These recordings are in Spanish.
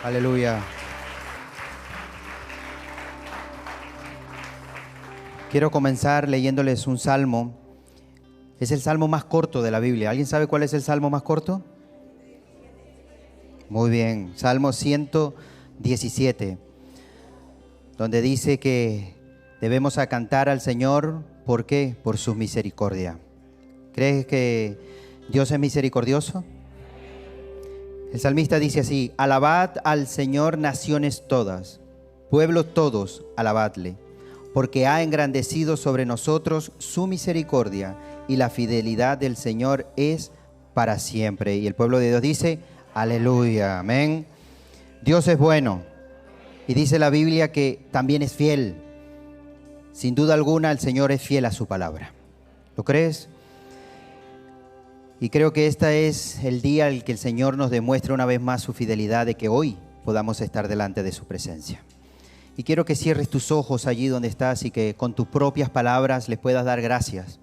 Aleluya. Quiero comenzar leyéndoles un salmo. Es el salmo más corto de la Biblia. ¿Alguien sabe cuál es el salmo más corto? Muy bien, Salmo 117, donde dice que debemos cantar al Señor. ¿Por qué? Por su misericordia. ¿Crees que Dios es misericordioso? El salmista dice así: alabad al Señor naciones todas, pueblos todos, alabadle, porque ha engrandecido sobre nosotros su misericordia y la fidelidad del Señor es para siempre. Y el pueblo de Dios dice: aleluya, amén. Dios es bueno y dice la Biblia que también es fiel. Sin duda alguna el Señor es fiel a su palabra. ¿Lo crees? Y creo que este es el día en el que el Señor nos demuestra una vez más su fidelidad, de que hoy podamos estar delante de su presencia. Y quiero que cierres tus ojos allí donde estás y que con tus propias palabras le puedas dar gracias.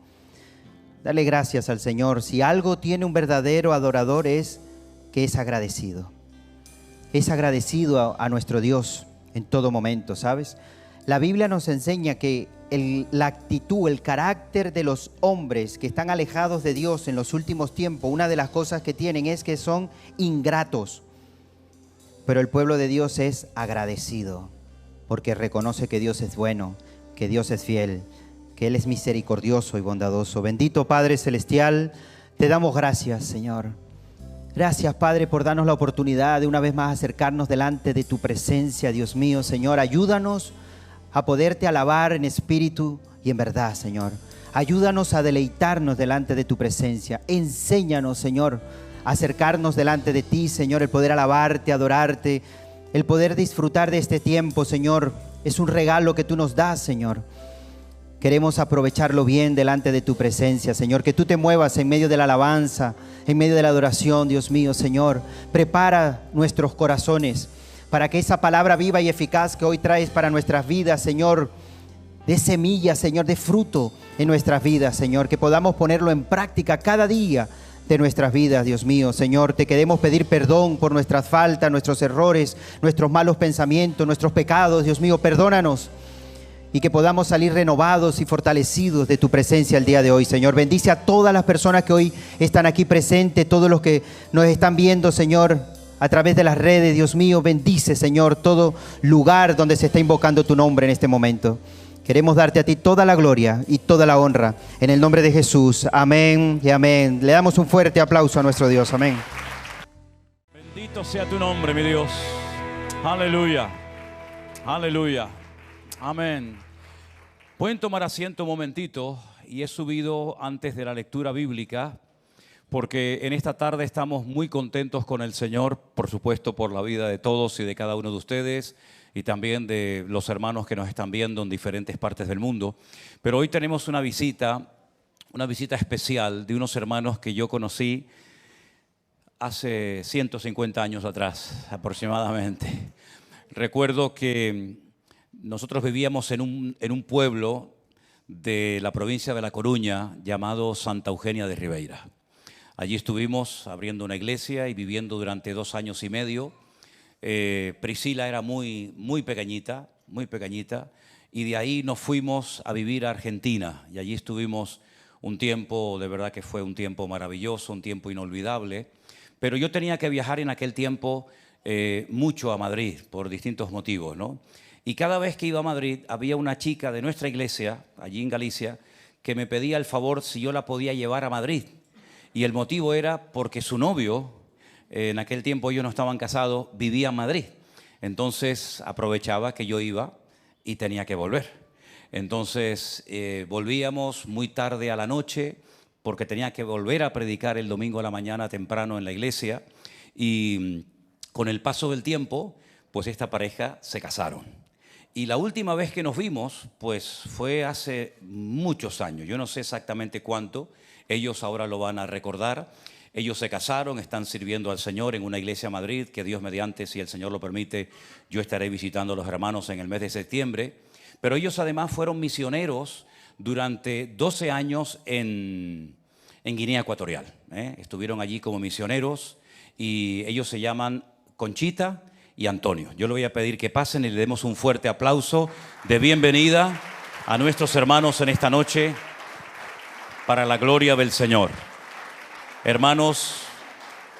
Dale gracias al Señor. Si algo tiene un verdadero adorador es que es agradecido. Es agradecido a nuestro Dios en todo momento, ¿sabes? La Biblia nos enseña que la actitud, el carácter de los hombres que están alejados de Dios en los últimos tiempos, una de las cosas que tienen es que son ingratos. Pero el pueblo de Dios es agradecido, porque reconoce que Dios es bueno, que Dios es fiel, que Él es misericordioso y bondadoso. Bendito Padre Celestial, te damos gracias, Señor. Gracias, Padre, por darnos la oportunidad de una vez más acercarnos delante de tu presencia, Dios mío. Señor, ayúdanos a poderte alabar en espíritu y en verdad, Señor. Ayúdanos a deleitarnos delante de tu presencia. Enséñanos, Señor, a acercarnos delante de ti, Señor, el poder alabarte, adorarte, el poder disfrutar de este tiempo, Señor. Es un regalo que tú nos das, Señor. Queremos aprovecharlo bien delante de tu presencia, Señor. Que tú te muevas en medio de la alabanza, en medio de la adoración, Dios mío, Señor. Prepara nuestros corazones para que esa palabra viva y eficaz que hoy traes para nuestras vidas, Señor, de semilla, Señor, de fruto en nuestras vidas, Señor. Que podamos ponerlo en práctica cada día de nuestras vidas, Dios mío. Señor, te queremos pedir perdón por nuestras faltas, nuestros errores, nuestros malos pensamientos, nuestros pecados, Dios mío. Perdónanos. Y que podamos salir renovados y fortalecidos de tu presencia el día de hoy, Señor. Bendice a todas las personas que hoy están aquí presentes, todos los que nos están viendo, Señor, a través de las redes. Dios mío, bendice, Señor, todo lugar donde se está invocando tu nombre en este momento. Queremos darte a ti toda la gloria y toda la honra. En el nombre de Jesús. Amén y amén. Le damos un fuerte aplauso a nuestro Dios. Amén. Bendito sea tu nombre, mi Dios. Aleluya. Aleluya. Amén. Pueden tomar asiento un momentito, y he subido antes de la lectura bíblica porque en esta tarde estamos muy contentos con el Señor, por supuesto por la vida de todos y de cada uno de ustedes y también de los hermanos que nos están viendo en diferentes partes del mundo. Pero hoy tenemos una visita especial de unos hermanos que yo conocí hace 150 años atrás aproximadamente. Recuerdo que nosotros vivíamos en un pueblo de la provincia de La Coruña llamado Santa Eugenia de Ribeira. Allí estuvimos abriendo una iglesia y viviendo durante 2 años y medio. Priscila era muy pequeñita, y de ahí nos fuimos a vivir a Argentina y allí estuvimos un tiempo. De verdad que fue un tiempo maravilloso, un tiempo inolvidable. Pero yo tenía que viajar en aquel tiempo mucho a Madrid por distintos motivos, ¿no? Y cada vez que iba a Madrid había una chica de nuestra iglesia, allí en Galicia, que me pedía el favor si yo la podía llevar a Madrid. Y el motivo era porque su novio, en aquel tiempo ellos no estaban casados, vivía en Madrid. Entonces aprovechaba que yo iba y tenía que volver. Entonces volvíamos muy tarde a la noche porque tenía que volver a predicar el domingo a la mañana temprano en la iglesia. Y con el paso del tiempo, pues esta pareja se casaron. Y la última vez que nos vimos, pues fue hace muchos años. Yo no sé exactamente cuánto. Ellos ahora lo van a recordar. Ellos se casaron, están sirviendo al Señor en una iglesia en Madrid, que Dios mediante, si el Señor lo permite, yo estaré visitando a los hermanos en el mes de septiembre. Pero ellos además fueron misioneros durante 12 años en Guinea Ecuatorial. Estuvieron allí como misioneros y ellos se llaman Conchita y Antonio. Yo le voy a pedir que pasen y le demos un fuerte aplauso de bienvenida a nuestros hermanos en esta noche para la gloria del Señor. Hermanos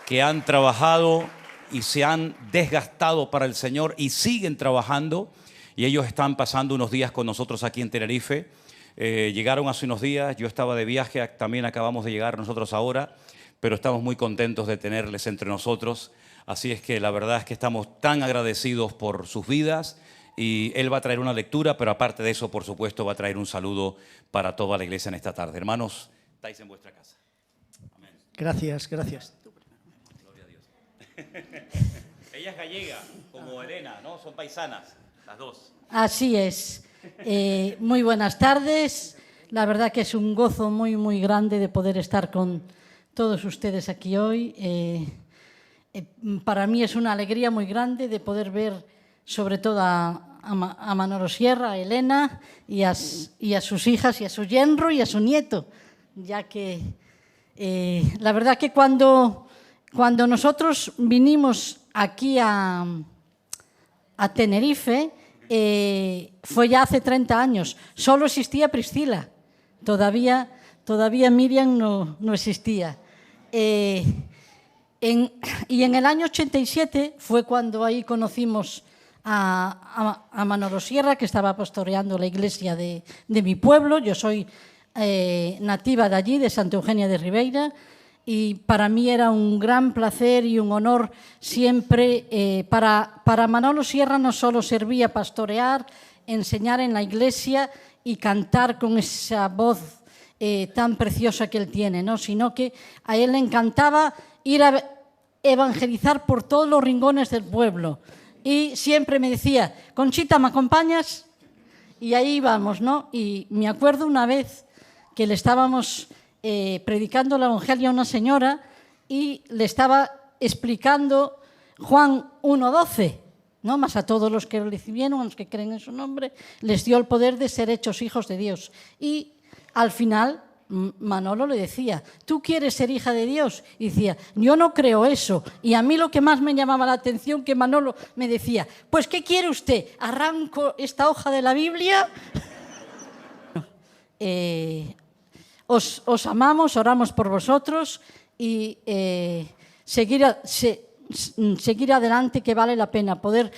que han trabajado y se han desgastado para el Señor y siguen trabajando, y ellos están pasando unos días con nosotros aquí en Tenerife. Llegaron hace unos días, yo estaba de viaje, también acabamos de llegar nosotros ahora, pero estamos muy contentos de tenerles entre nosotros. Así es que la verdad es que estamos tan agradecidos por sus vidas, y él va a traer una lectura, pero aparte de eso, por supuesto, va a traer un saludo para toda la iglesia en esta tarde. Hermanos, estáis en vuestra casa. Amén. Gracias, gracias. Gloria a Dios. Ella es gallega, como Elena, ¿no? Son paisanas, las dos. Así es. Muy buenas tardes. La verdad que es un gozo muy, muy grande de poder estar con todos ustedes aquí hoy. Para mí es una alegría muy grande de poder ver sobre todo a Manolo Sierra, a Elena y a sus hijas y a su yerno y a su nieto, ya que la verdad que cuando nosotros vinimos aquí a Tenerife, fue ya hace 30 años, solo existía Priscila, todavía Miriam no existía. Y en el año 87 fue cuando ahí conocimos a Manolo Sierra, que estaba pastoreando la iglesia de mi pueblo. Yo soy nativa de allí, de Santa Eugenia de Ribeira, y para mí era un gran placer y un honor siempre. Para Manolo Sierra no solo servía pastorear, enseñar en la iglesia y cantar con esa voz tan preciosa que él tiene, ¿no? Sino que a él le encantaba ir a evangelizar por todos los rincones del pueblo. Y siempre me decía, Conchita, ¿me acompañas? Y ahí íbamos, ¿no? Y me acuerdo una vez que le estábamos predicando el Evangelio a una señora y le estaba explicando Juan 1:12, ¿no? Más a todos los que lo recibieron, a los que creen en su nombre, les dio el poder de ser hechos hijos de Dios. Y al final Manolo le decía, ¿tú quieres ser hija de Dios? Y decía, yo no creo eso. Y a mí lo que más me llamaba la atención, que Manolo me decía, pues ¿qué quiere usted? ¿Arranco esta hoja de la Biblia? Os amamos, oramos por vosotros y seguir adelante, que vale la pena poder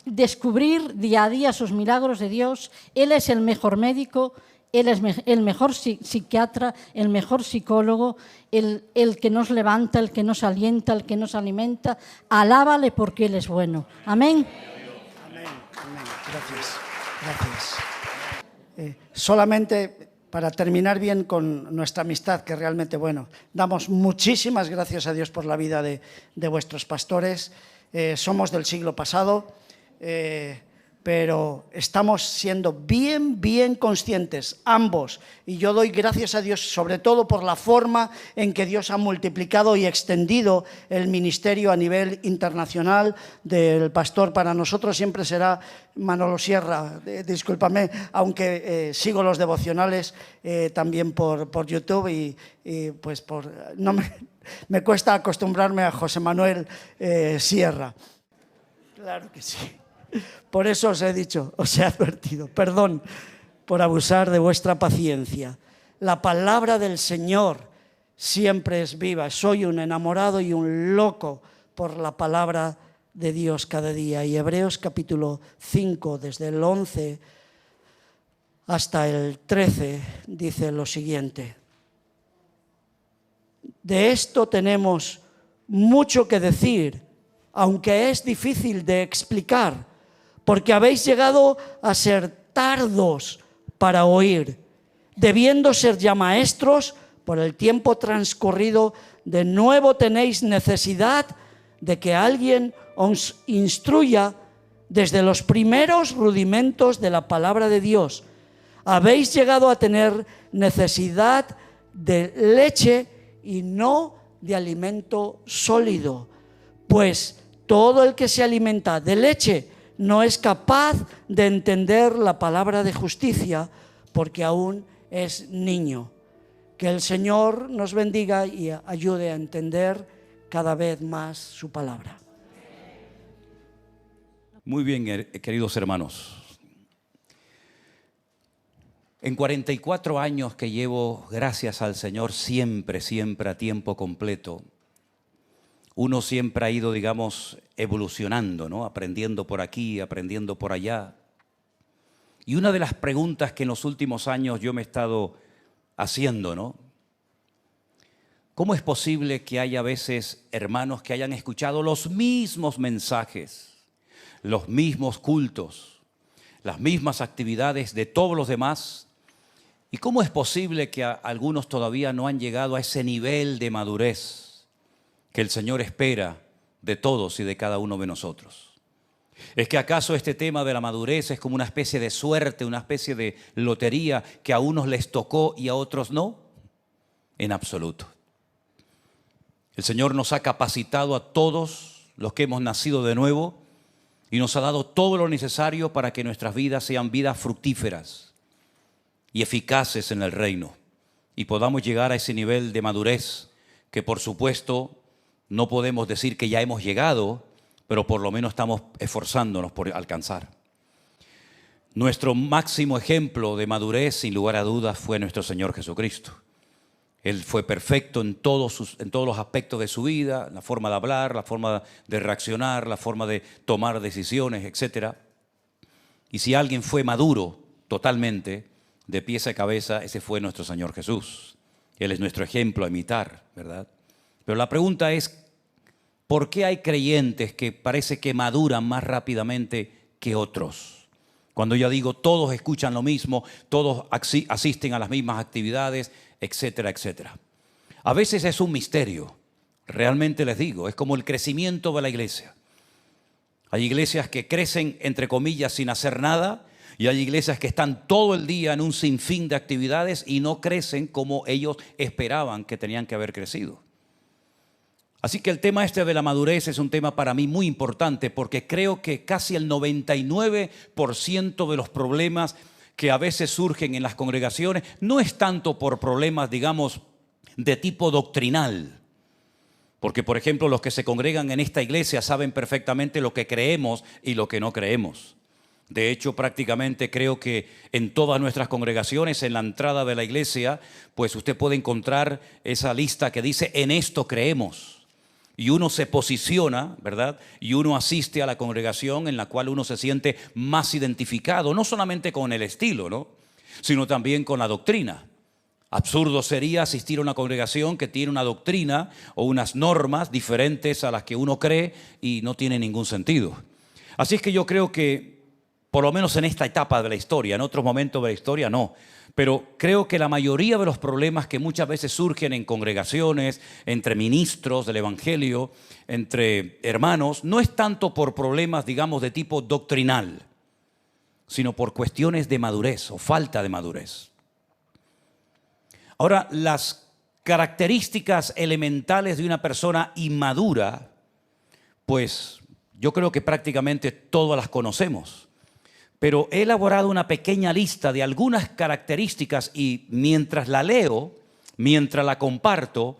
descubrir día a día sus milagros de Dios. Él es el mejor médico, Él es el mejor psiquiatra, el mejor psicólogo, el que nos levanta, el que nos alienta, el que nos alimenta. Alábale porque Él es bueno. Amén. Amén, amén. Gracias, gracias. Solamente para terminar bien con nuestra amistad, que realmente, bueno, damos muchísimas gracias a Dios por la vida de vuestros pastores. Somos del siglo pasado, pero estamos siendo bien conscientes, ambos, y yo doy gracias a Dios sobre todo por la forma en que Dios ha multiplicado y extendido el ministerio a nivel internacional del pastor. Para nosotros siempre será Manolo Sierra, discúlpame, aunque sigo los devocionales también por YouTube y pues no me cuesta acostumbrarme a José Manuel Sierra. Claro que sí. Por eso os he dicho, os he advertido, perdón por abusar de vuestra paciencia. La palabra del Señor siempre es viva. Soy un enamorado y un loco por la palabra de Dios cada día. Y Hebreos capítulo 5, desde el 11 hasta el 13, dice lo siguiente. De esto tenemos mucho que decir, aunque es difícil de explicar, porque habéis llegado a ser tardos para oír, debiendo ser ya maestros por el tiempo transcurrido. De nuevo tenéis necesidad de que alguien os instruya desde los primeros rudimentos de la palabra de Dios. Habéis llegado a tener necesidad de leche y no de alimento sólido, pues todo el que se alimenta de leche no es capaz de entender la palabra de justicia, porque aún es niño. Que el Señor nos bendiga y ayude a entender cada vez más su palabra. Muy bien, queridos hermanos. En 44 años que llevo, gracias al Señor, siempre a tiempo completo, uno siempre ha ido, digamos, evolucionando, ¿no? Aprendiendo por aquí, aprendiendo por allá. Y una de las preguntas que en los últimos años yo me he estado haciendo, ¿no? ¿Cómo es posible que haya veces hermanos que hayan escuchado los mismos mensajes, los mismos cultos, las mismas actividades de todos los demás? ¿Y cómo es posible que algunos todavía no han llegado a ese nivel de madurez que el Señor espera de todos y de cada uno de nosotros? ¿Es que acaso este tema de la madurez es como una especie de suerte, una especie de lotería que a unos les tocó y a otros no? En absoluto. El Señor nos ha capacitado a todos los que hemos nacido de nuevo y nos ha dado todo lo necesario para que nuestras vidas sean vidas fructíferas y eficaces en el reino y podamos llegar a ese nivel de madurez que, por supuesto, no podemos decir que ya hemos llegado, pero por lo menos estamos esforzándonos por alcanzar. Nuestro máximo ejemplo de madurez, sin lugar a dudas, fue nuestro Señor Jesucristo. Él fue perfecto en todos los aspectos de su vida, la forma de hablar, la forma de reaccionar, la forma de tomar decisiones, etc. Y si alguien fue maduro totalmente, de pies a cabeza, ese fue nuestro Señor Jesús. Él es nuestro ejemplo a imitar, ¿verdad? Pero la pregunta es, ¿por qué hay creyentes que parece que maduran más rápidamente que otros? Cuando yo digo todos escuchan lo mismo, todos asisten a las mismas actividades, etcétera, etcétera. A veces es un misterio, realmente les digo, es como el crecimiento de la iglesia. Hay iglesias que crecen, entre comillas, sin hacer nada, y hay iglesias que están todo el día en un sinfín de actividades y no crecen como ellos esperaban que tenían que haber crecido. Así que el tema este de la madurez es un tema para mí muy importante porque creo que casi el 99% de los problemas que a veces surgen en las congregaciones no es tanto por problemas, digamos, de tipo doctrinal. Porque, por ejemplo, los que se congregan en esta iglesia saben perfectamente lo que creemos y lo que no creemos. De hecho, prácticamente creo que en todas nuestras congregaciones, en la entrada de la iglesia, pues usted puede encontrar esa lista que dice, en esto creemos. Y uno se posiciona, ¿verdad? Y uno asiste a la congregación en la cual uno se siente más identificado, no solamente con el estilo, ¿no? Sino también con la doctrina. Absurdo sería asistir a una congregación que tiene una doctrina o unas normas diferentes a las que uno cree y no tiene ningún sentido. Así es que yo creo que, por lo menos en esta etapa de la historia, en otros momentos de la historia no, pero creo que la mayoría de los problemas que muchas veces surgen en congregaciones, entre ministros del evangelio, entre hermanos, no es tanto por problemas, digamos, de tipo doctrinal, sino por cuestiones de madurez o falta de madurez. Ahora, las características elementales de una persona inmadura, pues yo creo que prácticamente todas las conocemos. Pero he elaborado una pequeña lista de algunas características y mientras la leo, mientras la comparto,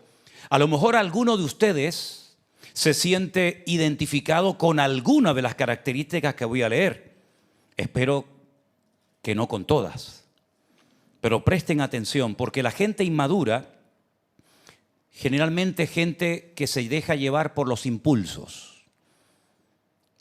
a lo mejor alguno de ustedes se siente identificado con alguna de las características que voy a leer. Espero que no con todas. Pero presten atención, porque la gente inmadura, generalmente gente que se deja llevar por los impulsos.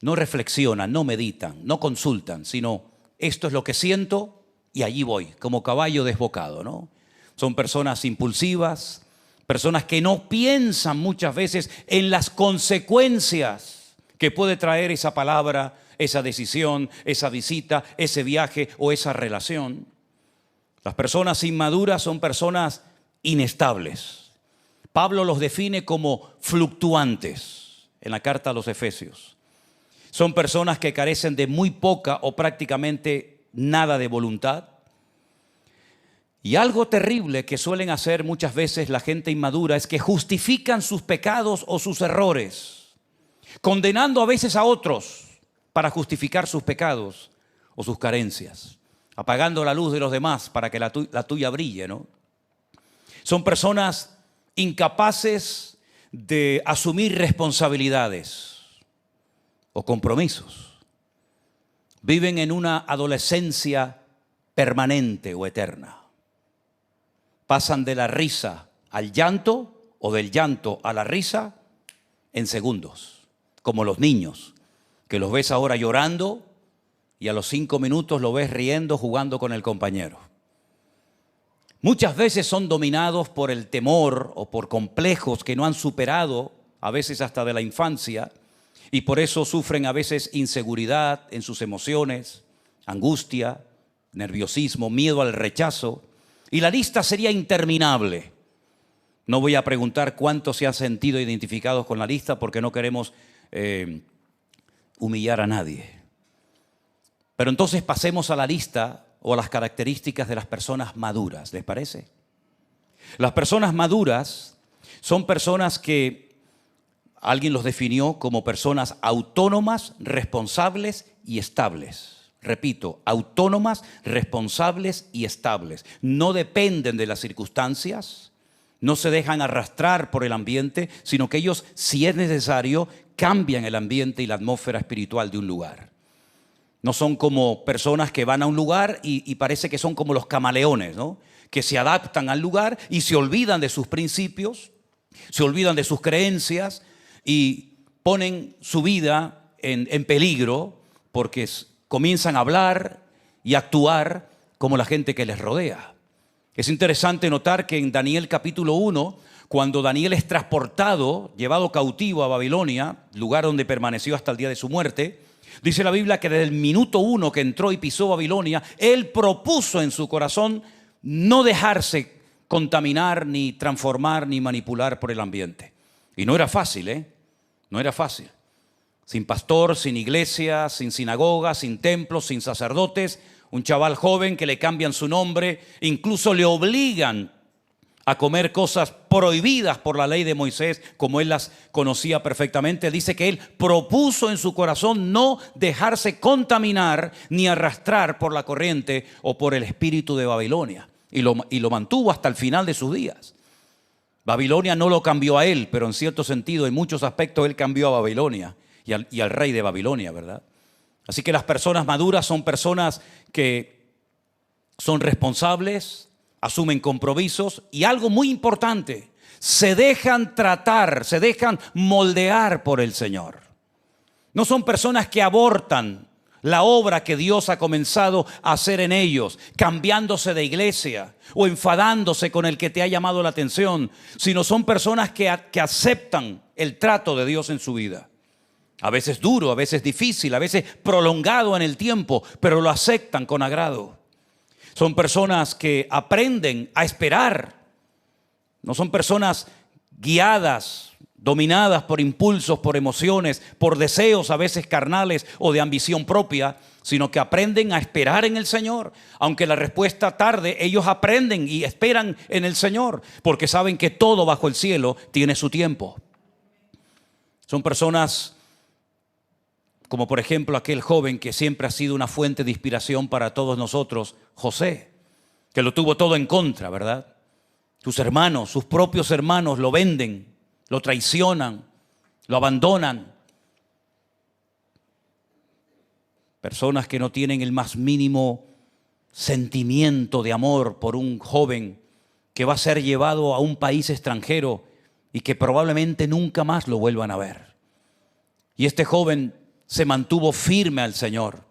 No reflexionan, no meditan, no consultan, sino esto es lo que siento y allí voy, como caballo desbocado, ¿no? Son personas impulsivas, personas que no piensan muchas veces en las consecuencias que puede traer esa palabra, esa decisión, esa visita, ese viaje o esa relación. Las personas inmaduras son personas inestables. Pablo los define como fluctuantes en la carta a los Efesios. Son personas que carecen de muy poca o prácticamente nada de voluntad. Y algo terrible que suelen hacer muchas veces la gente inmadura es que justifican sus pecados o sus errores, condenando a veces a otros para justificar sus pecados o sus carencias, apagando la luz de los demás para que la tuya brille, ¿no? Son personas incapaces de asumir responsabilidades o compromisos. Viven en una adolescencia permanente o eterna. Pasan de la risa al llanto o del llanto a la risa en segundos, como los niños, que los ves ahora llorando y a los 5 minutos lo ves riendo, jugando con el compañero. Muchas veces son dominados por el temor o por complejos que no han superado, a veces hasta de la infancia, y por eso sufren a veces inseguridad en sus emociones, angustia, nerviosismo, miedo al rechazo, y la lista sería interminable. No voy a preguntar cuántos se han sentido identificados con la lista porque no queremos humillar a nadie. Pero entonces pasemos a la lista o a las características de las personas maduras, ¿les parece? Las personas maduras son personas que alguien los definió como personas autónomas, responsables y estables. Repito, autónomas, responsables y estables. No dependen de las circunstancias, no se dejan arrastrar por el ambiente, sino que ellos, si es necesario, cambian el ambiente y la atmósfera espiritual de un lugar. No son como personas que van a un lugar y parece que son como los camaleones, ¿no? Que se adaptan al lugar y se olvidan de sus principios, se olvidan de sus creencias y ponen su vida en peligro porque comienzan a hablar y actuar como la gente que les rodea. Es interesante notar que en Daniel capítulo 1, cuando Daniel es transportado, llevado cautivo a Babilonia, lugar donde permaneció hasta el día de su muerte, dice la Biblia que desde el minuto 1 que entró y pisó Babilonia, él propuso en su corazón no dejarse contaminar, ni transformar, ni manipular por el ambiente. Y no era fácil, no era fácil. Sin pastor, sin iglesia, sin sinagoga, sin templos, sin sacerdotes, un chaval joven que le cambian su nombre, incluso le obligan a comer cosas prohibidas por la ley de Moisés, como él las conocía perfectamente. Dice que él propuso en su corazón no dejarse contaminar ni arrastrar por la corriente o por el espíritu de Babilonia. Y lo mantuvo hasta el final de sus días. Babilonia no lo cambió a él, pero en cierto sentido, en muchos aspectos, él cambió a Babilonia y al rey de Babilonia, ¿verdad? Así que las personas maduras son personas que son responsables, asumen compromisos y algo muy importante, se dejan tratar, se dejan moldear por el Señor. No son personas que abortan la obra que Dios ha comenzado a hacer en ellos, cambiándose de iglesia o enfadándose con el que te ha llamado la atención, sino son personas que aceptan el trato de Dios en su vida. A veces duro, a veces difícil, a veces prolongado en el tiempo, pero lo aceptan con agrado. Son personas que aprenden a esperar. No son personas guiadas, dominadas por impulsos, por emociones, por deseos a veces carnales o de ambición propia, sino que aprenden a esperar en el Señor. Aunque la respuesta tarde, ellos aprenden y esperan en el Señor, porque saben que todo bajo el cielo tiene su tiempo. Son personas como por ejemplo aquel joven que siempre ha sido una fuente de inspiración para todos nosotros, José, que lo tuvo todo en contra, ¿verdad? Sus hermanos, sus propios hermanos lo venden, lo traicionan, lo abandonan. Personas que no tienen el más mínimo sentimiento de amor por un joven que va a ser llevado a un país extranjero y que probablemente nunca más lo vuelvan a ver. Y este joven se mantuvo firme al Señor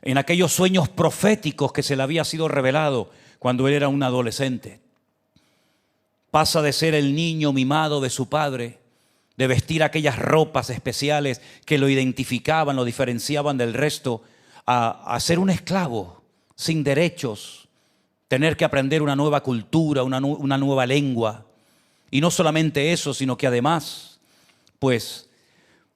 en aquellos sueños proféticos que se le había sido revelado cuando él era un adolescente. Pasa de ser el niño mimado de su padre, de vestir aquellas ropas especiales que lo identificaban, lo diferenciaban del resto, a ser un esclavo sin derechos, tener que aprender una nueva cultura, una nueva lengua. Y no solamente eso, sino que además, pues,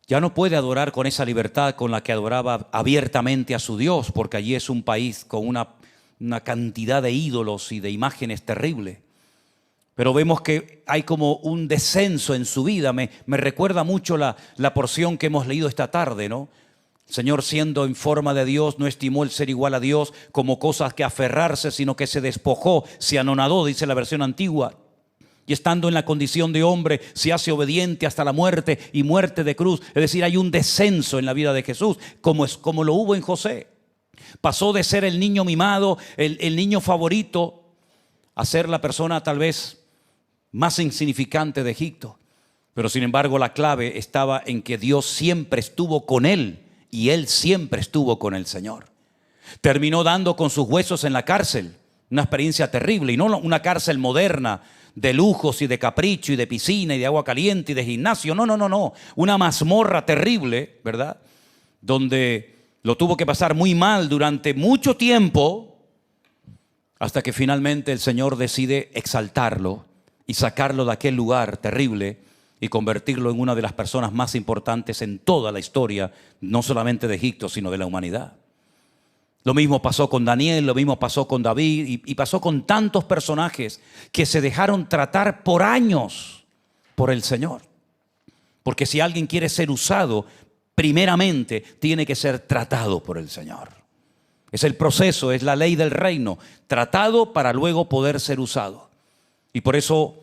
ya no puede adorar con esa libertad con la que adoraba abiertamente a su Dios, porque allí es un país con una cantidad de ídolos y de imágenes terribles. Pero vemos que hay como un descenso en su vida. Me recuerda mucho la porción que hemos leído esta tarde, ¿no? El Señor, siendo en forma de Dios, no estimó el ser igual a Dios como cosas que aferrarse, sino que se despojó, se anonadó, dice la versión antigua, Y estando en la condición de hombre, se hace obediente hasta la muerte y muerte de cruz. Es decir, hay un descenso en la vida de Jesús, como lo hubo en José. Pasó de ser el niño mimado, el niño favorito, a ser la persona tal vez más insignificante de Egipto. Pero sin embargo, la clave estaba en que Dios siempre estuvo con él y él siempre estuvo con el Señor. Terminó dando con sus huesos en la cárcel, una experiencia terrible, y no una cárcel moderna de lujos y de capricho y de piscina y de agua caliente y de gimnasio. No. Una mazmorra terrible, ¿verdad? Donde lo tuvo que pasar muy mal durante mucho tiempo, hasta que finalmente el Señor decide exaltarlo y sacarlo de aquel lugar terrible y convertirlo en una de las personas más importantes en toda la historia, no solamente de Egipto, sino de la humanidad. Lo mismo pasó con Daniel, lo mismo pasó con David y pasó con tantos personajes que se dejaron tratar por años por el Señor. Porque si alguien quiere ser usado, primeramente tiene que ser tratado por el Señor. Es el proceso, es la ley del reino, tratado para luego poder ser usado. Y por eso,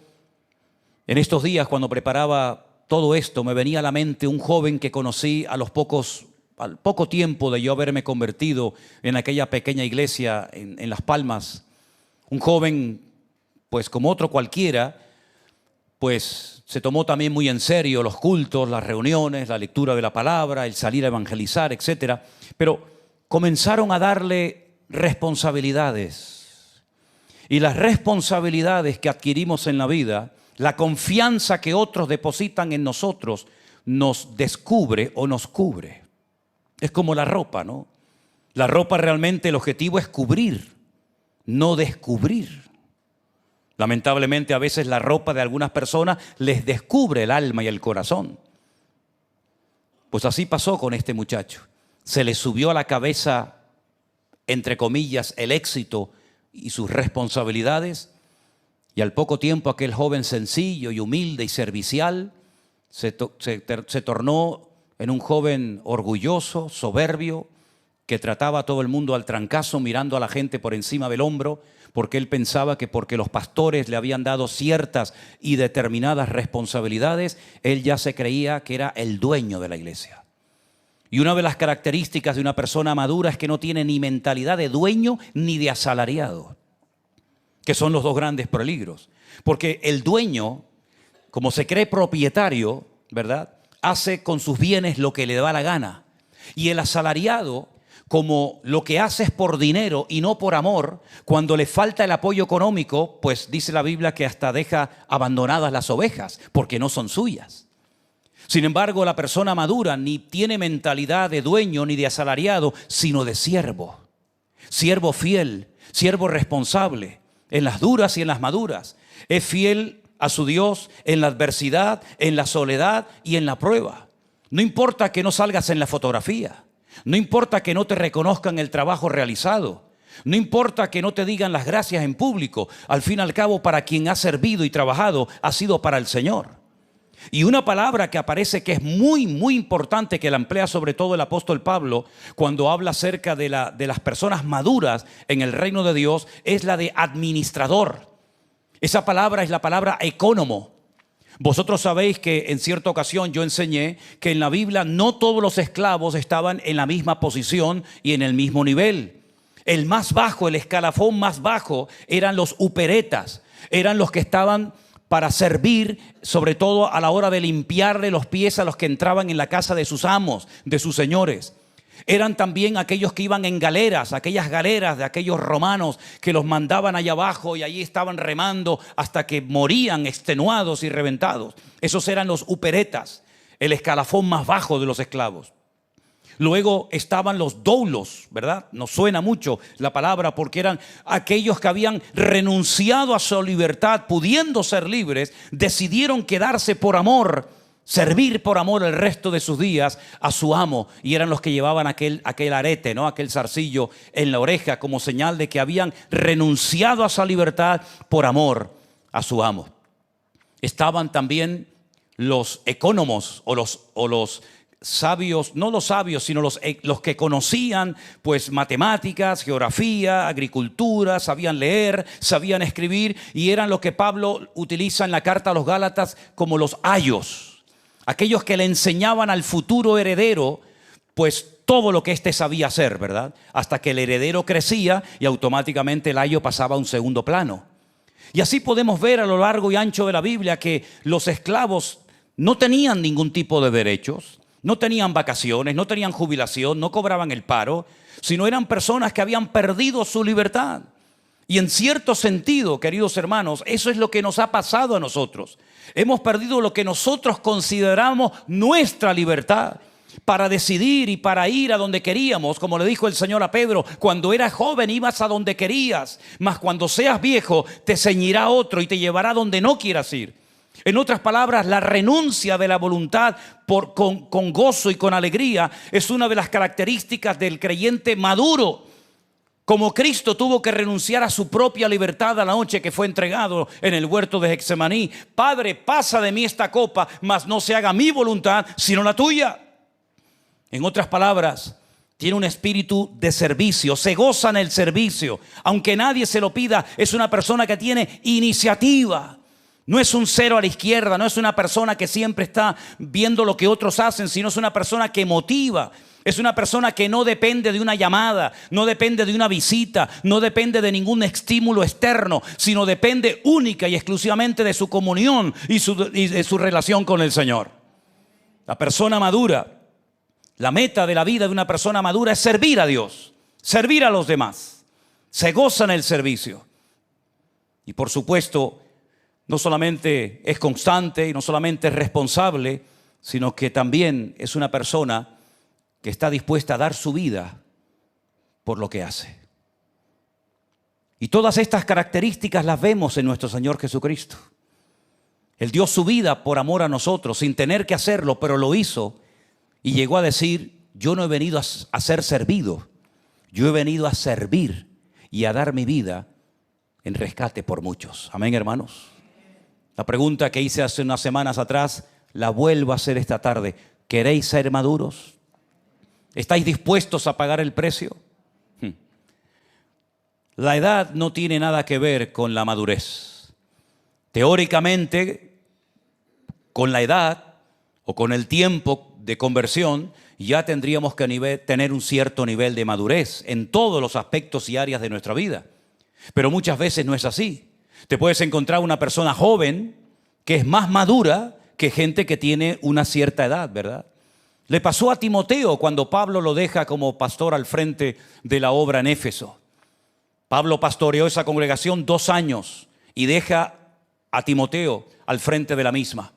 en estos días, cuando preparaba todo esto, me venía a la mente un joven que conocí al poco tiempo de yo haberme convertido en aquella pequeña iglesia en Las Palmas. Un joven, pues como otro cualquiera, pues se tomó también muy en serio los cultos, las reuniones, la lectura de la palabra, el salir a evangelizar, etc. Pero comenzaron a darle responsabilidades. Y las responsabilidades que adquirimos en la vida, la confianza que otros depositan en nosotros, nos descubre o nos cubre. Es como la ropa, ¿no? La ropa realmente el objetivo es cubrir, no descubrir. Lamentablemente a veces la ropa de algunas personas les descubre el alma y el corazón. Pues así pasó con este muchacho. Se le subió a la cabeza, entre comillas, el éxito y sus responsabilidades, y al poco tiempo aquel joven sencillo y humilde y servicial se tornó en un joven orgulloso, soberbio, que trataba a todo el mundo al trancazo, mirando a la gente por encima del hombro, porque él pensaba que porque los pastores le habían dado ciertas y determinadas responsabilidades, él ya se creía que era el dueño de la iglesia. Y una de las características de una persona madura es que no tiene ni mentalidad de dueño ni de asalariado, que son los dos grandes peligros. Porque el dueño, como se cree propietario, ¿verdad?, hace con sus bienes lo que le da la gana. Y el asalariado, como lo que hace es por dinero y no por amor, cuando le falta el apoyo económico, pues dice la Biblia que hasta deja abandonadas las ovejas, porque no son suyas. Sin embargo, la persona madura ni tiene mentalidad de dueño ni de asalariado, sino de siervo. Siervo fiel, siervo responsable, en las duras y en las maduras. Es fiel a su Dios en la adversidad, en la soledad y en la prueba. No importa que no salgas en la fotografía, no importa que no te reconozcan el trabajo realizado, no importa que no te digan las gracias en público, al fin y al cabo para quien ha servido y trabajado ha sido para el Señor. Y una palabra que aparece que es muy, muy importante, que la emplea sobre todo el apóstol Pablo cuando habla acerca de las personas maduras en el reino de Dios, es la de administrador. Esa palabra es la palabra ecónomo. Vosotros sabéis que en cierta ocasión yo enseñé que en la Biblia no todos los esclavos estaban en la misma posición y en el mismo nivel. El más bajo, el escalafón más bajo, eran los uperetas, eran los que estaban para servir, sobre todo a la hora de limpiarle los pies a los que entraban en la casa de sus amos, de sus señores. Eran también aquellos que iban en galeras, aquellas galeras de aquellos romanos que los mandaban allá abajo y allí estaban remando hasta que morían extenuados y reventados. Esos eran los uperetas, el escalafón más bajo de los esclavos. Luego estaban los doulos, ¿verdad? Nos suena mucho la palabra porque eran aquellos que habían renunciado a su libertad, pudiendo ser libres, decidieron quedarse por amor, servir por amor el resto de sus días a su amo, y eran los que llevaban aquel arete, ¿no?, aquel zarcillo en la oreja como señal de que habían renunciado a su libertad por amor a su amo. Estaban también los ecónomos o los sabios, no los sabios, sino los que conocían pues matemáticas, geografía, agricultura, sabían leer, sabían escribir, y eran lo que Pablo utiliza en la carta a los Gálatas como los ayos, aquellos que le enseñaban al futuro heredero pues todo lo que éste sabía hacer, ¿verdad? Hasta que el heredero crecía y automáticamente el ayo pasaba a un segundo plano. Y así podemos ver a lo largo y ancho de la Biblia que los esclavos no tenían ningún tipo de derechos, no tenían vacaciones, no tenían jubilación, no cobraban el paro, sino eran personas que habían perdido su libertad. Y en cierto sentido, queridos hermanos, eso es lo que nos ha pasado a nosotros. Hemos perdido lo que nosotros consideramos nuestra libertad para decidir y para ir a donde queríamos. Como le dijo el Señor a Pedro: cuando eras joven ibas a donde querías, mas cuando seas viejo te ceñirá otro y te llevará donde no quieras ir. En otras palabras, la renuncia de la voluntad con gozo y con alegría es una de las características del creyente maduro. Como Cristo tuvo que renunciar a su propia libertad a la noche que fue entregado en el huerto de Getsemaní: Padre, pasa de mí esta copa, mas no se haga mi voluntad sino la tuya. En otras palabras, tiene un espíritu de servicio, se goza en el servicio. Aunque nadie se lo pida, es una persona que tiene iniciativa. No es un cero a la izquierda, no es una persona que siempre está viendo lo que otros hacen, sino es una persona que motiva. Es una persona que no depende de una llamada, no depende de una visita, no depende de ningún estímulo externo, sino depende única y exclusivamente de su comunión y de su relación con el Señor. La persona madura, la meta de la vida de una persona madura es servir a Dios, servir a los demás. Se goza en el servicio. Y por supuesto, no solamente es constante y no solamente es responsable, sino que también es una persona que está dispuesta a dar su vida por lo que hace. Y todas estas características las vemos en nuestro Señor Jesucristo. Él dio su vida por amor a nosotros, sin tener que hacerlo, pero lo hizo. Y llegó a decir: yo no he venido a ser servido, yo he venido a servir y a dar mi vida en rescate por muchos. Amén, hermanos. La pregunta que hice hace unas semanas atrás la vuelvo a hacer esta tarde: ¿queréis ser maduros? ¿Estáis dispuestos a pagar el precio? La edad no tiene nada que ver con la madurez. Teóricamente, con la edad o con el tiempo de conversión, ya tendríamos que tener un cierto nivel de madurez en todos los aspectos y áreas de nuestra vida. Pero muchas veces no es así. Te puedes encontrar una persona joven que es más madura que gente que tiene una cierta edad, ¿verdad? Le pasó a Timoteo cuando Pablo lo deja como pastor al frente de la obra en Éfeso. Pablo pastoreó esa congregación 2 años y deja a Timoteo al frente de la misma.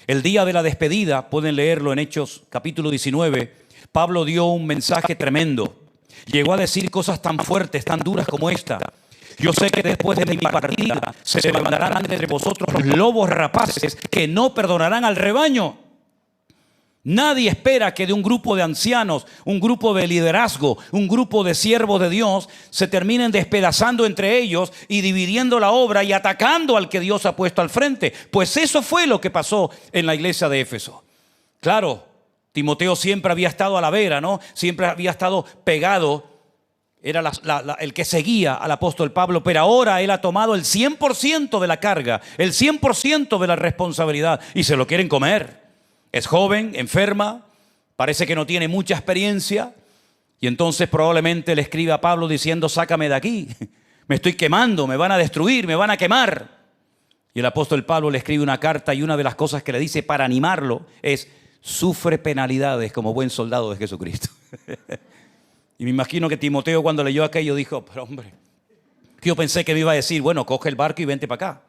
El día de la despedida, pueden leerlo en Hechos capítulo 19, Pablo dio un mensaje tremendo. Llegó a decir cosas tan fuertes, tan duras como esta: yo sé que después de mi partida se levantarán entre vosotros los lobos rapaces que no perdonarán al rebaño. Nadie espera que de un grupo de ancianos, un grupo de liderazgo, un grupo de siervos de Dios se terminen despedazando entre ellos y dividiendo la obra y atacando al que Dios ha puesto al frente. Pues eso fue lo que pasó en la iglesia de Éfeso. Claro, Timoteo siempre había estado a la vera, ¿no? Siempre había estado pegado. Era el que seguía al apóstol Pablo, pero ahora él ha tomado el 100% de la carga, el 100% de la responsabilidad y se lo quieren comer. Es joven, enferma, parece que no tiene mucha experiencia y entonces probablemente le escribe a Pablo diciendo: sácame de aquí, me estoy quemando, me van a destruir, me van a quemar. Y el apóstol Pablo le escribe una carta y una de las cosas que le dice para animarlo es: sufre penalidades como buen soldado de Jesucristo. Y me imagino que Timoteo, cuando leyó aquello, dijo: pero hombre, yo pensé que me iba a decir, bueno, coge el barco y vente para acá.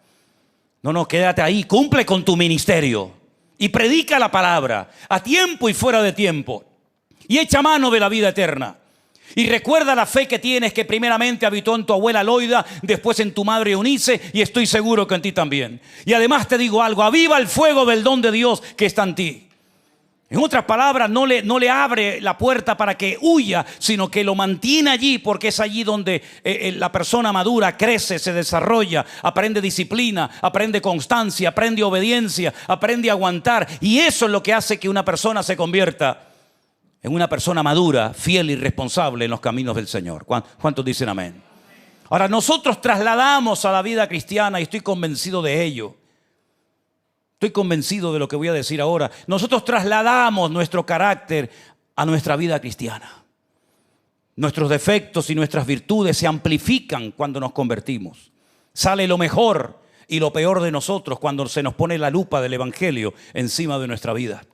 No, quédate ahí, cumple con tu ministerio y predica la palabra a tiempo y fuera de tiempo y echa mano de la vida eterna. Y recuerda la fe que tienes, que primeramente habitó en tu abuela Loida, después en tu madre Eunice, y estoy seguro que en ti también. Y además te digo algo: aviva el fuego del don de Dios que está en ti. En otras palabras, no le abre la puerta para que huya, sino que lo mantiene allí, porque es allí donde la persona madura crece, se desarrolla, aprende disciplina, aprende constancia, aprende obediencia, aprende a aguantar. Y eso es lo que hace que una persona se convierta en una persona madura, fiel y responsable en los caminos del Señor. ¿Cuántos dicen amén? Ahora, nosotros trasladamos a la vida cristiana, y estoy convencido de ello. Estoy convencido de lo que voy a decir ahora. Nosotros trasladamos nuestro carácter a nuestra vida cristiana. Nuestros defectos y nuestras virtudes se amplifican cuando nos convertimos. Sale lo mejor y lo peor de nosotros cuando se nos pone la lupa del Evangelio encima de nuestra vida.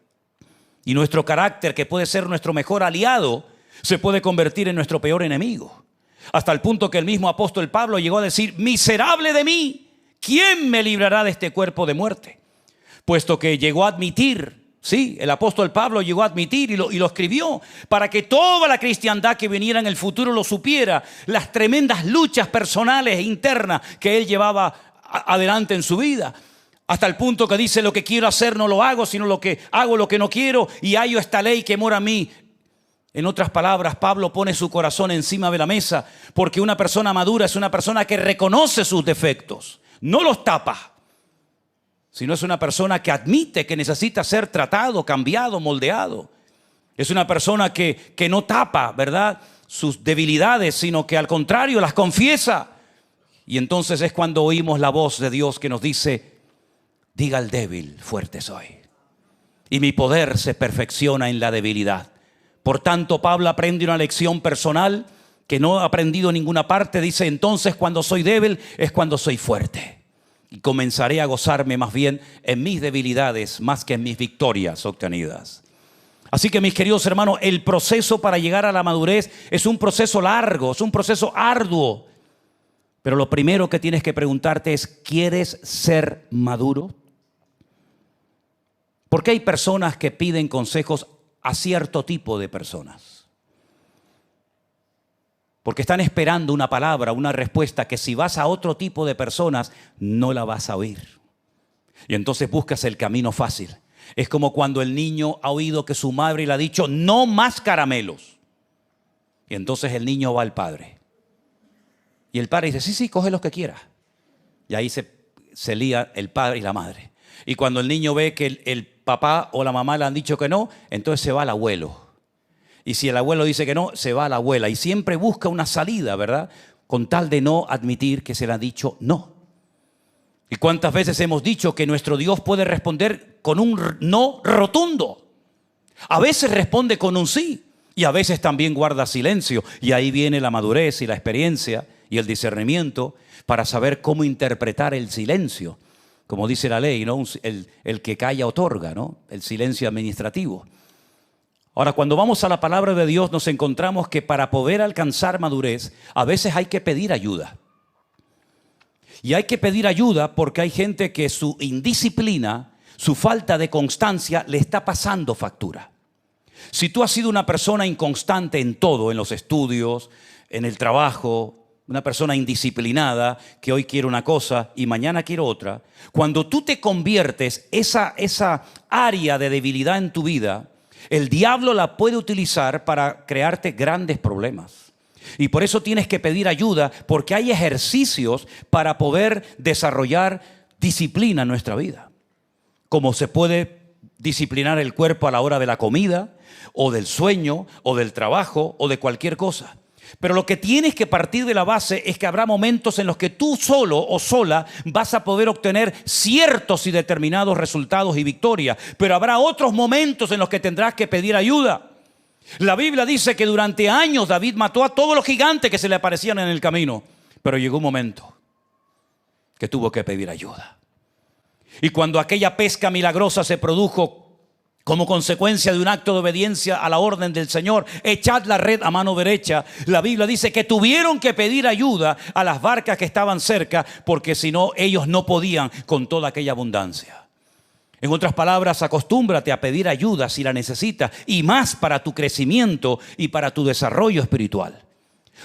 Y nuestro carácter, que puede ser nuestro mejor aliado, se puede convertir en nuestro peor enemigo. Hasta el punto que el mismo apóstol Pablo llegó a decir: miserable de mí, ¿quién me librará de este cuerpo de muerte? Puesto que llegó a admitir, sí, el apóstol Pablo llegó a admitir y lo escribió para que toda la cristiandad que viniera en el futuro lo supiera, las tremendas luchas personales e internas que él llevaba adelante en su vida. Hasta el punto que dice: lo que quiero hacer no lo hago, sino lo que hago lo que no quiero, y hallo esta ley que mora a mí. En otras palabras, Pablo pone su corazón encima de la mesa, porque una persona madura es una persona que reconoce sus defectos, no los tapa, sino es una persona que admite que necesita ser tratado, cambiado, moldeado. Es una persona que no tapa, ¿verdad?, sus debilidades, sino que al contrario las confiesa. Y entonces es cuando oímos la voz de Dios que nos dice: diga al débil, fuerte soy, y mi poder se perfecciona en la debilidad. Por tanto, Pablo aprende una lección personal que no ha aprendido en ninguna parte. Dice: entonces cuando soy débil es cuando soy fuerte, y comenzaré a gozarme más bien en mis debilidades más que en mis victorias obtenidas. Así que, mis queridos hermanos, el proceso para llegar a la madurez es un proceso largo, es un proceso arduo. Pero lo primero que tienes que preguntarte es: ¿quieres ser maduro? Porque hay personas que piden consejos a cierto tipo de personas, porque están esperando una palabra, una respuesta que si vas a otro tipo de personas no la vas a oír. Y entonces buscas el camino fácil. Es como cuando el niño ha oído que su madre le ha dicho: no más caramelos. Y entonces el niño va al padre. Y el padre dice: sí, coge los que quieras. Y ahí se lía el padre y la madre. Y cuando el niño ve que el papá o la mamá le han dicho que no, entonces se va al abuelo. Y si el abuelo dice que no, se va a la abuela. Y siempre busca una salida, ¿verdad?, con tal de no admitir que se le ha dicho no. ¿Y cuántas veces hemos dicho que nuestro Dios puede responder con un no rotundo? A veces responde con un sí, y a veces también guarda silencio. Y ahí viene la madurez y la experiencia y el discernimiento para saber cómo interpretar el silencio. Como dice la ley, ¿no?, el que calla otorga, ¿no?, el silencio administrativo. Ahora, cuando vamos a la palabra de Dios, nos encontramos que para poder alcanzar madurez, a veces hay que pedir ayuda. Y hay que pedir ayuda porque hay gente que su indisciplina, su falta de constancia, le está pasando factura. Si tú has sido una persona inconstante en todo, en los estudios, en el trabajo, una persona indisciplinada que hoy quiere una cosa y mañana quiere otra, cuando tú te conviertes esa área de debilidad en tu vida, el diablo la puede utilizar para crearte grandes problemas. Y por eso tienes que pedir ayuda, porque hay ejercicios para poder desarrollar disciplina en nuestra vida. Como se puede disciplinar el cuerpo a la hora de la comida, o del sueño, o del trabajo, o de cualquier cosa. Pero lo que tienes que partir de la base es que habrá momentos en los que tú solo o sola vas a poder obtener ciertos y determinados resultados y victorias. Pero habrá otros momentos en los que tendrás que pedir ayuda. La Biblia dice que durante años David mató a todos los gigantes que se le aparecían en el camino. Pero llegó un momento que tuvo que pedir ayuda. Y cuando aquella pesca milagrosa se produjo como consecuencia de un acto de obediencia a la orden del Señor, echad la red a mano derecha, la Biblia dice que tuvieron que pedir ayuda a las barcas que estaban cerca, porque si no, ellos no podían con toda aquella abundancia. En otras palabras, acostúmbrate a pedir ayuda si la necesitas, y más para tu crecimiento y para tu desarrollo espiritual.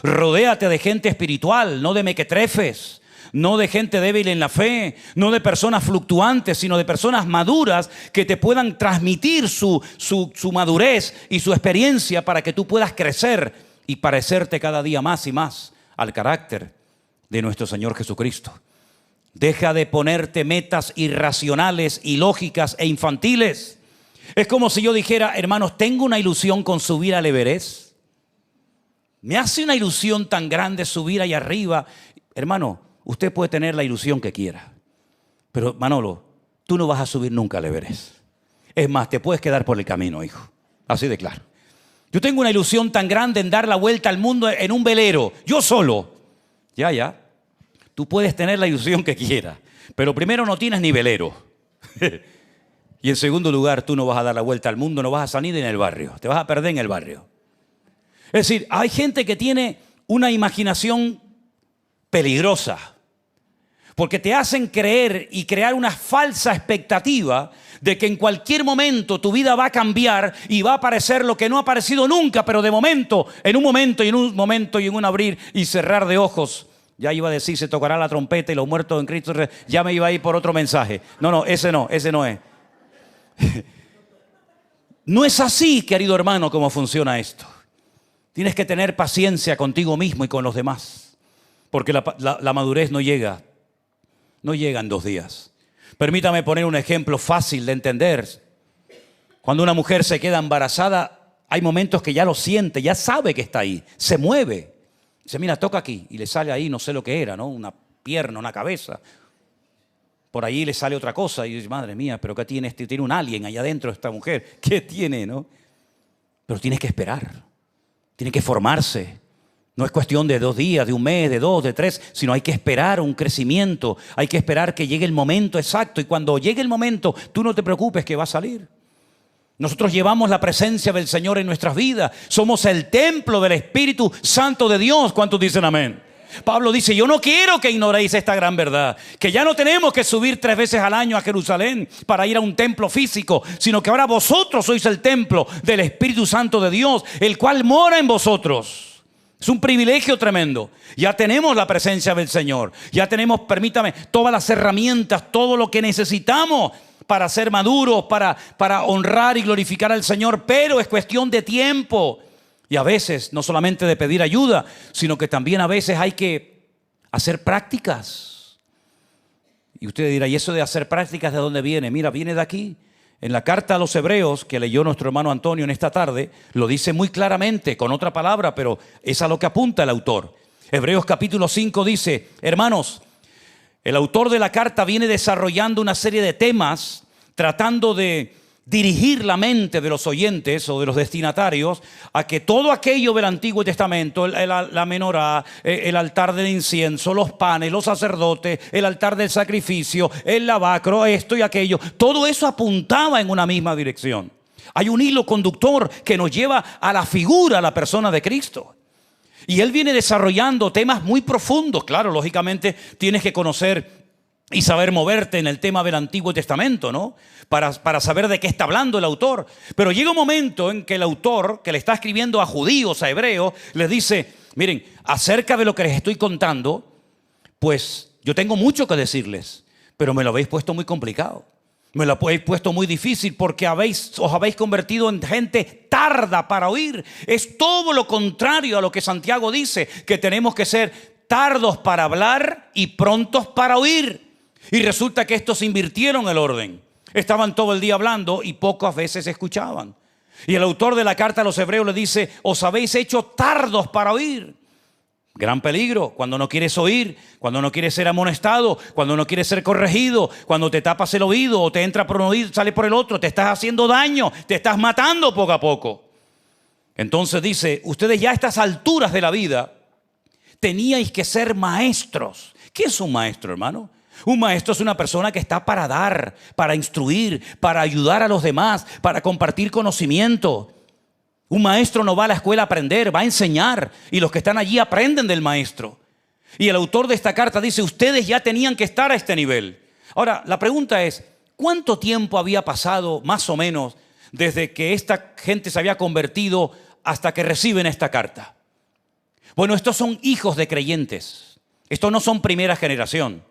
Rodéate de gente espiritual, no de mequetrefes. no de gente débil en la fe, no de personas fluctuantes, sino de personas maduras que te puedan transmitir su madurez y su experiencia para que tú puedas crecer y parecerte cada día más y más al carácter de nuestro Señor Jesucristo. Deja de ponerte metas irracionales, ilógicas e infantiles. Es como si yo dijera, hermanos, tengo una ilusión con subir al Everest. Me hace una ilusión tan grande subir ahí arriba. Hermano, usted puede tener la ilusión que quiera, pero Manolo, tú no vas a subir nunca al Everest. Es más, te puedes quedar por el camino, hijo. Así de claro. Yo tengo una ilusión tan grande en dar la vuelta al mundo en un velero, yo solo. Ya. Tú puedes tener la ilusión que quieras, pero primero no tienes ni velero. Y en segundo lugar, tú no vas a dar la vuelta al mundo, no vas a salir en el barrio. Te vas a perder en el barrio. Es decir, hay gente que tiene una imaginación peligrosa, porque te hacen creer y crear una falsa expectativa de que en cualquier momento tu vida va a cambiar y va a aparecer lo que no ha aparecido nunca, pero de momento, en un momento y en un abrir y cerrar de ojos. Ya iba a decir, se tocará la trompeta y los muertos en Cristo, ya me iba a ir por otro mensaje. No, ese no es. No es así, querido hermano, cómo funciona esto. Tienes que tener paciencia contigo mismo y con los demás, porque la madurez no llega en 2 días. Permítame poner un ejemplo fácil de entender. Cuando una mujer se queda embarazada, hay momentos que ya lo siente, ya sabe que está ahí, se mueve. Dice, mira, toca aquí, y le sale ahí, no sé lo que era, ¿no? Una pierna, una cabeza. Por ahí le sale otra cosa, y dice, madre mía, ¿pero qué tiene? Tiene un alien allá adentro esta mujer. ¿Qué tiene, no? Pero tienes que esperar. Tiene que formarse. No es cuestión de 2 días, de 1 mes, de 2, de 3, sino hay que esperar un crecimiento. Hay que esperar que llegue el momento exacto. Y cuando llegue el momento, tú no te preocupes que va a salir. Nosotros llevamos la presencia del Señor en nuestras vidas. Somos el templo del Espíritu Santo de Dios. ¿Cuántos dicen amén? Pablo dice, yo no quiero que ignoréis esta gran verdad, que ya no tenemos que subir 3 veces al año a Jerusalén para ir a un templo físico, sino que ahora vosotros sois el templo del Espíritu Santo de Dios, el cual mora en vosotros. Es un privilegio tremendo. Ya tenemos la presencia del Señor, ya tenemos, permítame, todas las herramientas, todo lo que necesitamos para ser maduros, para honrar y glorificar al Señor, pero es cuestión de tiempo. Y a veces, no solamente de pedir ayuda, sino que también a veces hay que hacer prácticas. Y usted dirá, ¿y eso de hacer prácticas de dónde viene? Mira, viene de aquí. En la carta a los Hebreos, que leyó nuestro hermano Antonio en esta tarde, lo dice muy claramente, con otra palabra, pero es a lo que apunta el autor. Hebreos capítulo 5 dice, hermanos, el autor de la carta viene desarrollando una serie de temas, tratando de dirigir la mente de los oyentes o de los destinatarios a que todo aquello del Antiguo Testamento, la menorá, el altar del incienso, los panes, los sacerdotes, el altar del sacrificio, el lavacro, esto y aquello, todo eso apuntaba en una misma dirección. Hay un hilo conductor que nos lleva a la figura, a la persona de Cristo. Y él viene desarrollando temas muy profundos. Claro, lógicamente tienes que conocer y saber moverte en el tema del Antiguo Testamento, ¿no? Para saber de qué está hablando el autor. Pero llega un momento en que el autor, que le está escribiendo a judíos, a hebreos, les dice, miren, acerca de lo que les estoy contando, pues yo tengo mucho que decirles, pero me lo habéis puesto muy complicado. Me lo habéis puesto muy difícil porque os habéis convertido en gente tarda para oír. Es todo lo contrario a lo que Santiago dice, que tenemos que ser tardos para hablar y prontos para oír. Y resulta que estos invirtieron el orden. Estaban todo el día hablando y pocas veces escuchaban. Y el autor de la carta a los hebreos le dice, os habéis hecho tardos para oír. Gran peligro cuando no quieres oír, cuando no quieres ser amonestado, cuando no quieres ser corregido, cuando te tapas el oído o te entra por un oído, sale por el otro, te estás haciendo daño, te estás matando poco a poco. Entonces dice, ustedes ya a estas alturas de la vida teníais que ser maestros. ¿Qué es un maestro, hermano? Un maestro es una persona que está para dar, para instruir, para ayudar a los demás, para compartir conocimiento. Un maestro no va a la escuela a aprender, va a enseñar. Y los que están allí aprenden del maestro. Y el autor de esta carta dice, ustedes ya tenían que estar a este nivel. Ahora, la pregunta es, ¿cuánto tiempo había pasado más o menos desde que esta gente se había convertido hasta que reciben esta carta? Bueno, estos son hijos de creyentes. Estos no son primera generación.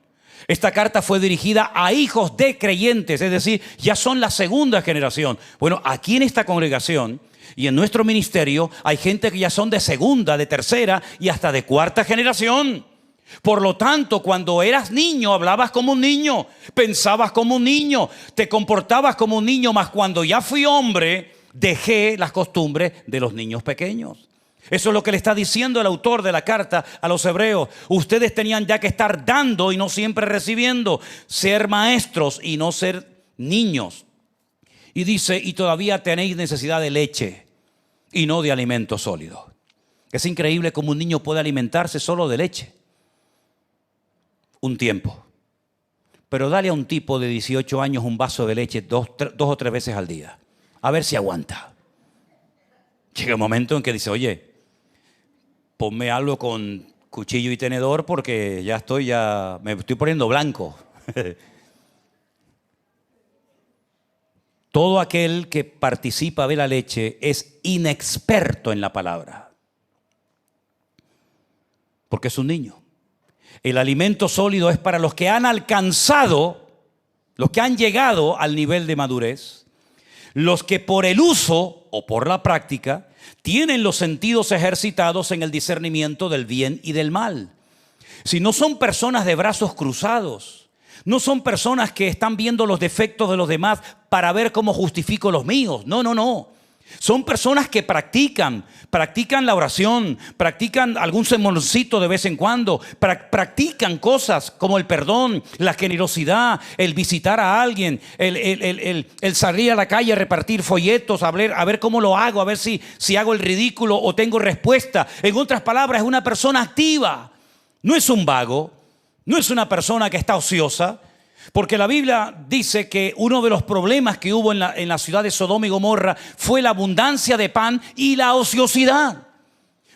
Esta carta fue dirigida a hijos de creyentes, es decir, ya son la segunda generación. Bueno, aquí en esta congregación y en nuestro ministerio hay gente que ya son de segunda, de tercera y hasta de cuarta generación. Por lo tanto, cuando eras niño, hablabas como un niño, pensabas como un niño, te comportabas como un niño, mas cuando ya fui hombre, dejé las costumbres de los niños pequeños. Eso es lo que le está diciendo el autor de la carta a los hebreos. Ustedes tenían ya que estar dando y no siempre recibiendo, ser maestros y no ser niños. Y dice, y todavía tenéis necesidad de leche y no de alimento sólido. Es increíble cómo un niño puede alimentarse solo de leche un tiempo. Pero dale a un tipo de 18 años un vaso de leche dos o tres veces al día. A ver si aguanta. Llega un momento en que dice, oye, ponme algo con cuchillo y tenedor porque me estoy poniendo blanco. Todo aquel que participa de la leche es inexperto en la palabra. Porque es un niño. El alimento sólido es para los que han alcanzado, los que han llegado al nivel de madurez, los que por el uso o por la práctica tienen los sentidos ejercitados en el discernimiento del bien y del mal. Si no son personas de brazos cruzados, no son personas que están viendo los defectos de los demás para ver cómo justifico los míos. No. Son personas que practican la oración, practican algún sermoncito de vez en cuando, practican cosas como el perdón, la generosidad, el visitar a alguien, el salir a la calle a repartir folletos, a ver cómo lo hago, a ver si hago el ridículo o tengo respuesta. En otras palabras, es una persona activa, no es un vago, no es una persona que está ociosa. Porque la Biblia dice que uno de los problemas que hubo en la ciudad de Sodoma y Gomorra fue la abundancia de pan y la ociosidad.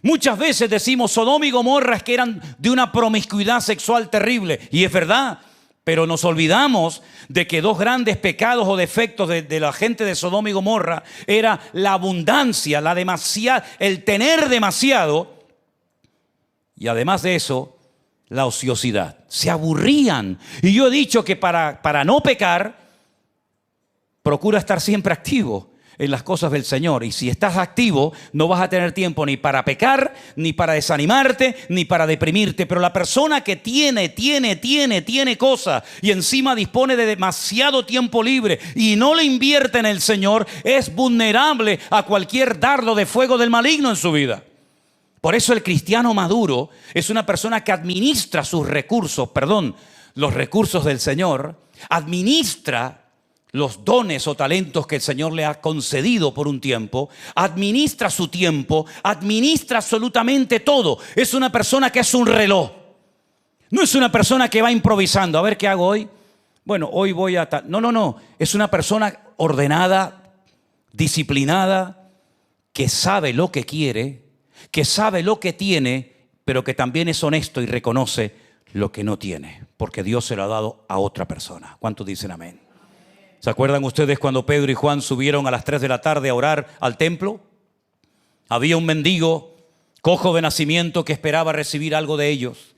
Muchas veces decimos Sodoma y Gomorra es que eran de una promiscuidad sexual terrible. Y es verdad, pero nos olvidamos de que dos grandes pecados o defectos de la gente de Sodoma y Gomorra era la abundancia, el tener demasiado y además de eso, la ociosidad. Se aburrían. Y yo he dicho que para no pecar, procura estar siempre activo en las cosas del Señor. Y si estás activo, no vas a tener tiempo ni para pecar, ni para desanimarte, ni para deprimirte. Pero la persona que tiene cosas y encima dispone de demasiado tiempo libre y no le invierte en el Señor, es vulnerable a cualquier dardo de fuego del maligno en su vida. Por eso el cristiano maduro es una persona que administra los recursos del Señor, administra los dones o talentos que el Señor le ha concedido por un tiempo, administra su tiempo, administra absolutamente todo. Es una persona que es un reloj. No es una persona que va improvisando. A ver qué hago hoy. Bueno, hoy voy a... No. Es una persona ordenada, disciplinada, que sabe lo que quiere, que sabe lo que tiene, pero que también es honesto y reconoce lo que no tiene, porque Dios se lo ha dado a otra persona. ¿Cuántos dicen amén? ¿Se acuerdan ustedes cuando Pedro y Juan subieron a las 3 de la tarde a orar al templo? Había un mendigo, cojo de nacimiento, que esperaba recibir algo de ellos.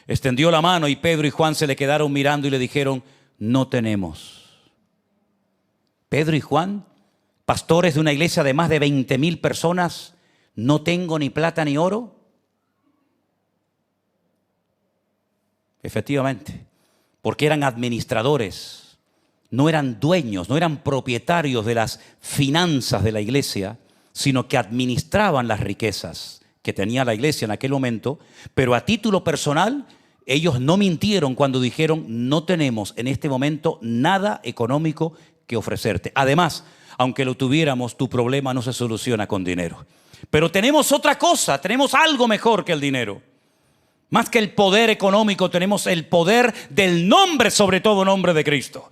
Extendió la mano y Pedro y Juan se le quedaron mirando y le dijeron, no tenemos. Pedro y Juan, pastores de una iglesia de más de 20,000 personas, no tengo ni plata ni oro. Efectivamente, porque eran administradores, no eran dueños, no eran propietarios de las finanzas de la iglesia, sino que administraban las riquezas que tenía la iglesia en aquel momento, pero a título personal, ellos no mintieron cuando dijeron, no tenemos en este momento nada económico que ofrecerte. Además, aunque lo tuviéramos, tu problema no se soluciona con dinero. Pero tenemos otra cosa, tenemos algo mejor que el dinero. Más que el poder económico, tenemos el poder del nombre, sobre todo nombre de Cristo.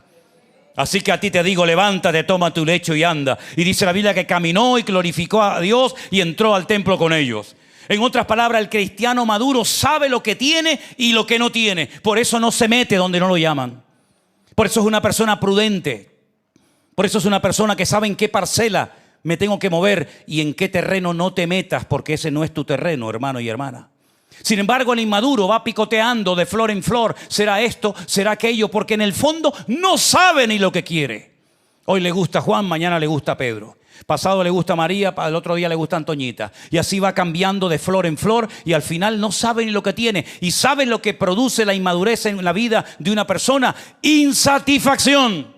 Así que a ti te digo, levántate, toma tu lecho y anda. Y dice la Biblia que caminó y glorificó a Dios y entró al templo con ellos. En otras palabras, el cristiano maduro sabe lo que tiene y lo que no tiene. Por eso no se mete donde no lo llaman. Por eso es una persona prudente. Por eso es una persona que sabe en qué parcela me tengo que mover y en qué terreno no te metas, porque ese no es tu terreno, hermano y hermana. Sin embargo, el inmaduro va picoteando de flor en flor. Será esto, será aquello, porque en el fondo no sabe ni lo que quiere. Hoy le gusta Juan, mañana le gusta Pedro. Pasado le gusta María, el otro día le gusta Antoñita. Y así va cambiando de flor en flor y al final no sabe ni lo que tiene. ¿Y sabe lo que produce la inmadurez en la vida de una persona? Insatisfacción.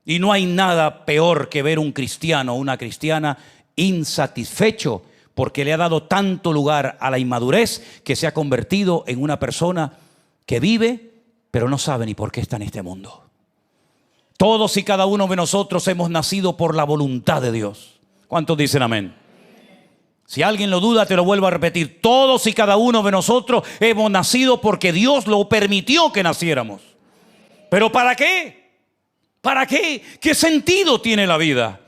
Y no hay nada peor que ver un cristiano o una cristiana insatisfecho, porque le ha dado tanto lugar a la inmadurez que se ha convertido en una persona que vive, pero no sabe ni por qué está en este mundo. Todos y cada uno de nosotros hemos nacido por la voluntad de Dios. ¿Cuántos dicen amén? Si alguien lo duda, te lo vuelvo a repetir. Todos y cada uno de nosotros hemos nacido porque Dios lo permitió que naciéramos. ¿Pero para qué? ¿Para qué? ¿Qué sentido tiene la vida?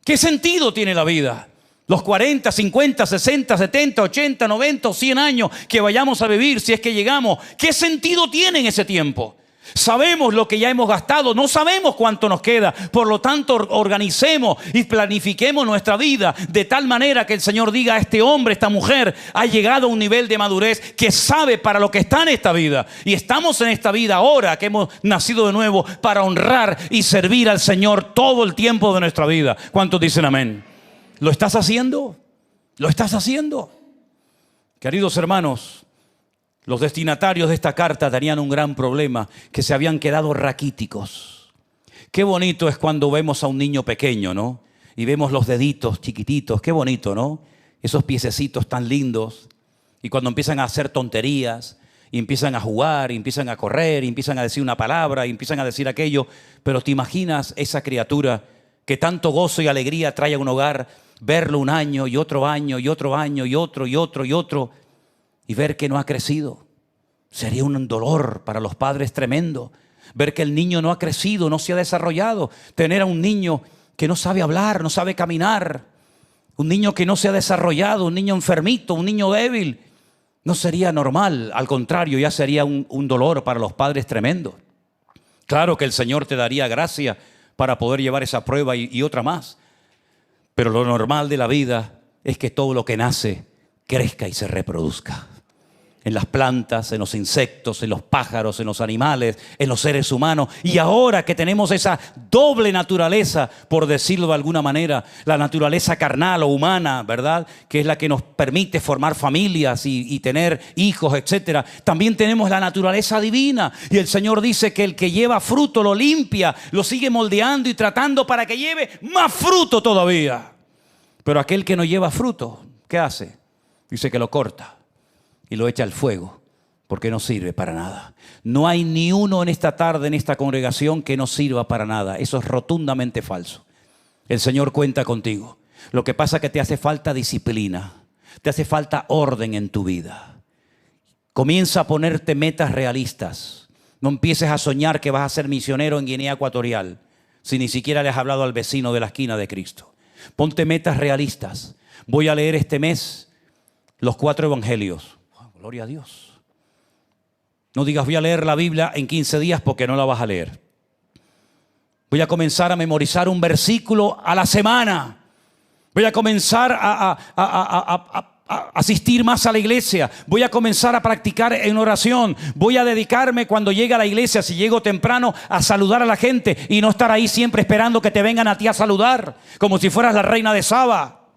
¿Qué sentido tiene la vida? Los 40, 50, 60, 70, 80, 90 o 100 años que vayamos a vivir, si es que llegamos, ¿qué sentido tiene en ese tiempo? Sabemos lo que ya hemos gastado, no sabemos cuánto nos queda. Por lo tanto, organicemos y planifiquemos nuestra vida de tal manera que el Señor diga: este hombre, esta mujer ha llegado a un nivel de madurez que sabe para lo que está en esta vida. Y estamos en esta vida ahora que hemos nacido de nuevo para honrar y servir al Señor todo el tiempo de nuestra vida. ¿Cuántos dicen amén? ¿Lo estás haciendo? ¿Lo estás haciendo? Queridos hermanos, los destinatarios de esta carta tenían un gran problema, que se habían quedado raquíticos. Qué bonito es cuando vemos a un niño pequeño, ¿no? Y vemos los deditos chiquititos, qué bonito, ¿no? Esos piececitos tan lindos. Y cuando empiezan a hacer tonterías, y empiezan a jugar, y empiezan a correr, y empiezan a decir una palabra, y empiezan a decir aquello. Pero te imaginas esa criatura que tanto gozo y alegría trae a un hogar, verlo un año y otro año y otro año y otro y otro y otro, y ver que no ha crecido. Sería un dolor para los padres tremendo. Ver que el niño no ha crecido, no se ha desarrollado. Tener a un niño que no sabe hablar, no sabe caminar. Un niño que no se ha desarrollado, un niño enfermito, un niño débil. No sería normal, al contrario, ya sería un dolor para los padres tremendo. Claro que el Señor te daría gracia para poder llevar esa prueba y otra más. Pero lo normal de la vida es que todo lo que nace crezca y se reproduzca. En las plantas, en los insectos, en los pájaros, en los animales, en los seres humanos. Y ahora que tenemos esa doble naturaleza, por decirlo de alguna manera, la naturaleza carnal o humana, ¿verdad? Que es la que nos permite formar familias y tener hijos, etcétera. También tenemos la naturaleza divina. Y el Señor dice que el que lleva fruto lo limpia, lo sigue moldeando y tratando para que lleve más fruto todavía. Pero aquel que no lleva fruto, ¿qué hace? Dice que lo corta y lo echa al fuego, porque no sirve para nada. No hay ni uno en esta tarde, en esta congregación, que no sirva para nada. Eso es rotundamente falso. El Señor cuenta contigo. Lo que pasa es que te hace falta disciplina, te hace falta orden en tu vida. Comienza a ponerte metas realistas. No empieces a soñar que vas a ser misionero en Guinea Ecuatorial, si ni siquiera le has hablado al vecino de la esquina de Cristo. Ponte metas realistas. Voy a leer este mes los 4 evangelios. Gloria a Dios. No digas voy a leer la Biblia en 15 días, porque no la vas a leer. Voy a comenzar a memorizar un versículo a la semana. Voy a comenzar a asistir más a la iglesia. Voy a comenzar a practicar en oración. Voy a dedicarme cuando llegue a la iglesia, si llego temprano, a saludar a la gente y no estar ahí siempre esperando que te vengan a ti a saludar, como si fueras la reina de Saba.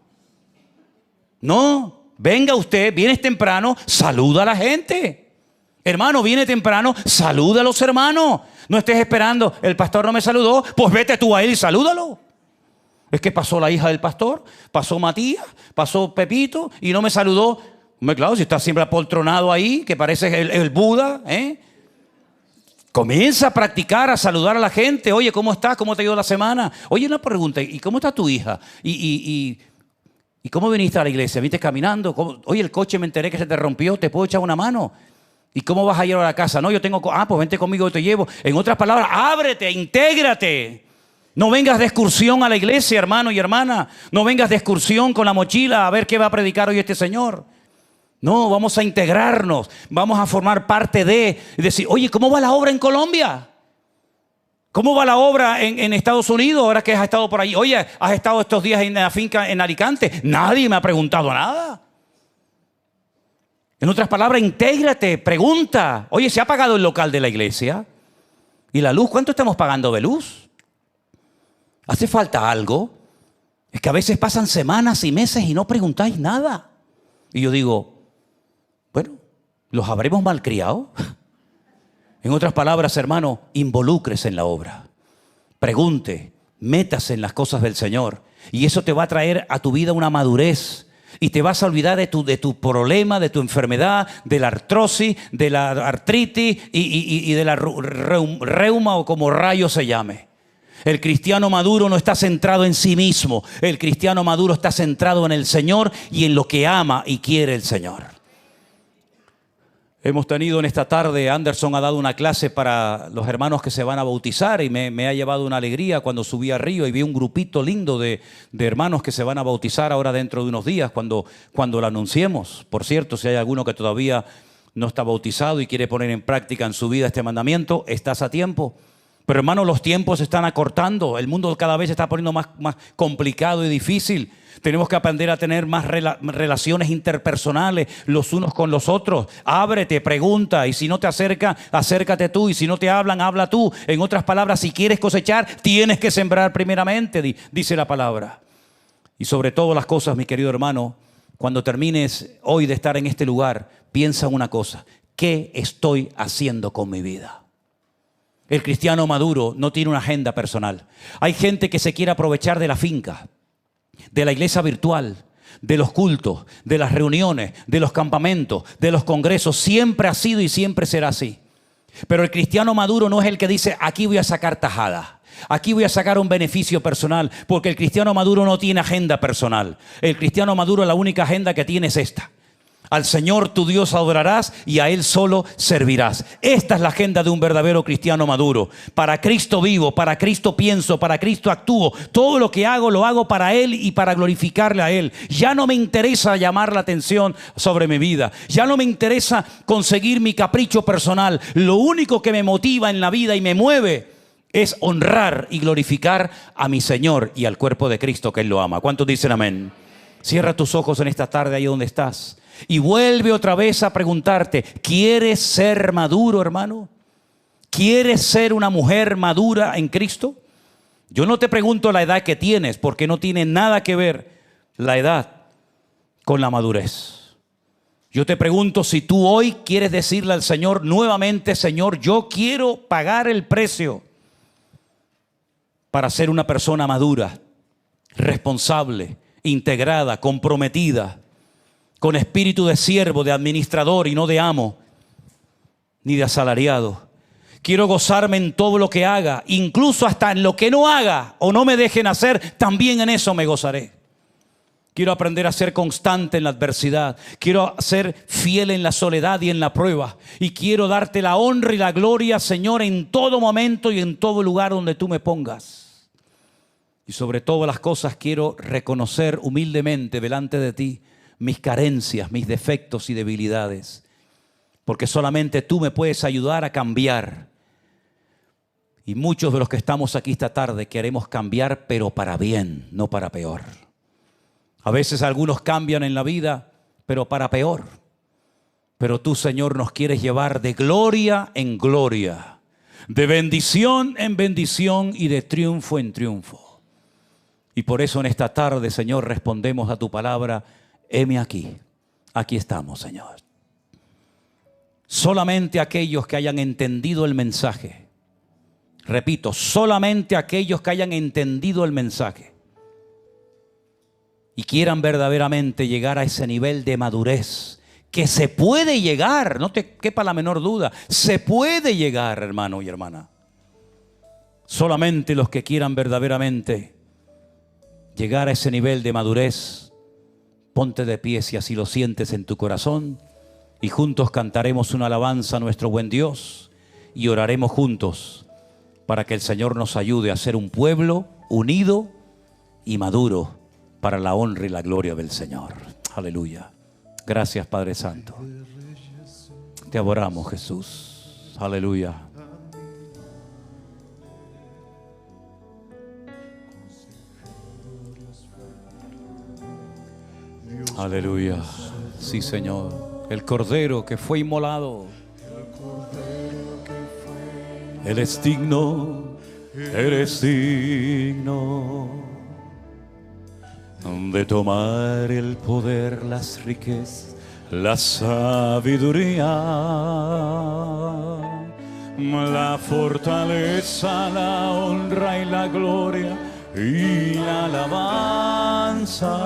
No. Venga usted, vienes temprano, saluda a la gente. Hermano, viene temprano, saluda a los hermanos. No estés esperando, el pastor no me saludó, pues vete tú a él y salúdalo. Es que pasó la hija del pastor, pasó Matías, pasó Pepito y no me saludó. Hombre, claro, si estás siempre apoltronado ahí, que pareces el Buda, ¿eh? Comienza a practicar, a saludar a la gente. Oye, ¿cómo estás? ¿Cómo te ha ido la semana? Oye, una pregunta, ¿y cómo está tu hija? ¿Y cómo viniste a la iglesia? ¿Viniste caminando? Oye, el coche me enteré que se te rompió, ¿te puedo echar una mano? ¿Y cómo vas a ir a la casa? No, yo tengo... pues vente conmigo, yo te llevo. En otras palabras, ábrete, intégrate. No vengas de excursión a la iglesia, hermano y hermana. No vengas de excursión con la mochila a ver qué va a predicar hoy este señor. No, vamos a integrarnos. Vamos a formar parte de... Y decir, oye, ¿cómo va la obra en Colombia? ¿Cómo va la obra en Estados Unidos ahora que has estado por ahí? Oye, ¿has estado estos días en la finca en Alicante? Nadie me ha preguntado nada. En otras palabras, intégrate, pregunta. Oye, ¿se ha pagado el local de la iglesia? ¿Y la luz? ¿Cuánto estamos pagando de luz? ¿Hace falta algo? Es que a veces pasan semanas y meses y no preguntáis nada. Y yo digo, bueno, ¿los habremos malcriado? En otras palabras, hermano, involúcrese en la obra. Pregunte, métase en las cosas del Señor. Y eso te va a traer a tu vida una madurez. Y te vas a olvidar de tu problema, de tu enfermedad, de la artrosis, de la artritis y de la reuma o como rayo se llame. El cristiano maduro no está centrado en sí mismo. El cristiano maduro está centrado en el Señor y en lo que ama y quiere el Señor. Hemos tenido en esta tarde, Anderson ha dado una clase para los hermanos que se van a bautizar y me ha llevado una alegría cuando subí a Río y vi un grupito lindo de hermanos que se van a bautizar ahora dentro de unos días cuando lo anunciemos. Por cierto, si hay alguno que todavía no está bautizado y quiere poner en práctica en su vida este mandamiento, estás a tiempo. Pero hermanos, los tiempos se están acortando, el mundo cada vez se está poniendo más complicado y difícil. Tenemos que aprender a tener más relaciones interpersonales los unos con los otros. Ábrete, pregunta, y si no te acerca, acércate tú, y si no te hablan, habla tú. En otras palabras, si quieres cosechar, tienes que sembrar primeramente, dice la palabra. Y sobre todas las cosas, mi querido hermano, cuando termines hoy de estar en este lugar, piensa en una cosa: ¿qué estoy haciendo con mi vida? El cristiano maduro no tiene una agenda personal. Hay gente que se quiere aprovechar de la finca, de la iglesia virtual, de los cultos, de las reuniones, de los campamentos, de los congresos. Siempre ha sido y siempre será así. Pero el cristiano maduro no es el que dice: aquí voy a sacar tajada, aquí voy a sacar un beneficio personal, porque el cristiano maduro no tiene agenda personal. El cristiano maduro, la única agenda que tiene es esta: al Señor tu Dios adorarás y a Él solo servirás. Esta es la agenda de un verdadero cristiano maduro. Para Cristo vivo, para Cristo pienso, para Cristo actúo. Todo lo que hago, lo hago para Él y para glorificarle a Él. Ya no me interesa llamar la atención sobre mi vida. Ya no me interesa conseguir mi capricho personal. Lo único que me motiva en la vida y me mueve es honrar y glorificar a mi Señor y al cuerpo de Cristo, que Él lo ama. ¿Cuántos dicen amén? Cierra tus ojos en esta tarde ahí donde estás. Y vuelve otra vez a preguntarte: ¿quieres ser maduro, hermano? ¿Quieres ser una mujer madura en Cristo? Yo no te pregunto la edad que tienes, porque no tiene nada que ver la edad con la madurez. Yo te pregunto si tú hoy quieres decirle al Señor nuevamente: Señor, yo quiero pagar el precio para ser una persona madura, responsable, integrada, comprometida, con espíritu de siervo, de administrador y no de amo, ni de asalariado. Quiero gozarme en todo lo que haga, incluso hasta en lo que no haga o no me dejen hacer, también en eso me gozaré. Quiero aprender a ser constante en la adversidad. Quiero ser fiel en la soledad y en la prueba. Y quiero darte la honra y la gloria, Señor, en todo momento y en todo lugar donde tú me pongas. Y sobre todas las cosas quiero reconocer humildemente delante de ti mis carencias, mis defectos y debilidades, porque solamente tú me puedes ayudar a cambiar. Y muchos de los que estamos aquí esta tarde queremos cambiar, pero para bien, no para peor. A veces algunos cambian en la vida, pero para peor. Pero tú, Señor, nos quieres llevar de gloria en gloria, de bendición en bendición y de triunfo en triunfo. Y por eso en esta tarde, Señor, respondemos a tu palabra: heme aquí, aquí estamos, Señor. Solamente aquellos que hayan entendido el mensaje, repito, solamente aquellos que hayan entendido el mensaje y quieran verdaderamente llegar a ese nivel de madurez, que se puede llegar, no te quepa la menor duda, se puede llegar, hermano y hermana. Solamente los que quieran verdaderamente llegar a ese nivel de madurez, ponte de pie si así lo sientes en tu corazón y juntos cantaremos una alabanza a nuestro buen Dios y oraremos juntos para que el Señor nos ayude a ser un pueblo unido y maduro para la honra y la gloria del Señor. Aleluya. Gracias, Padre Santo. Te adoramos, Jesús. Aleluya. Aleluya. Sí, Señor. el Cordero que fue inmolado. Él es digno, eres digno de tomar el poder, las riquezas, la sabiduría, la fortaleza, la honra y la gloria y la alabanza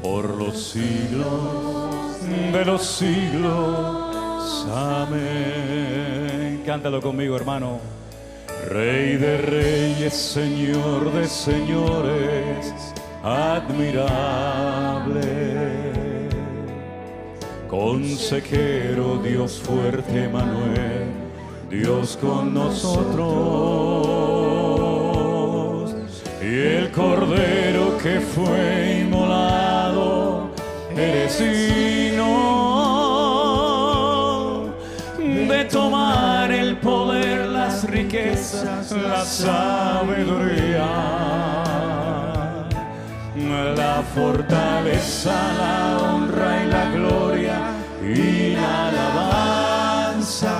por los siglos de los siglos. Amén. Cántalo conmigo, hermano. Rey de reyes, Señor de señores, admirable. Consejero, Dios fuerte, Emanuel, Dios con nosotros. Y el Cordero que fue inmolado, eres digno de tomar el poder, las riquezas, la sabiduría, la fortaleza, la honra y la gloria y la alabanza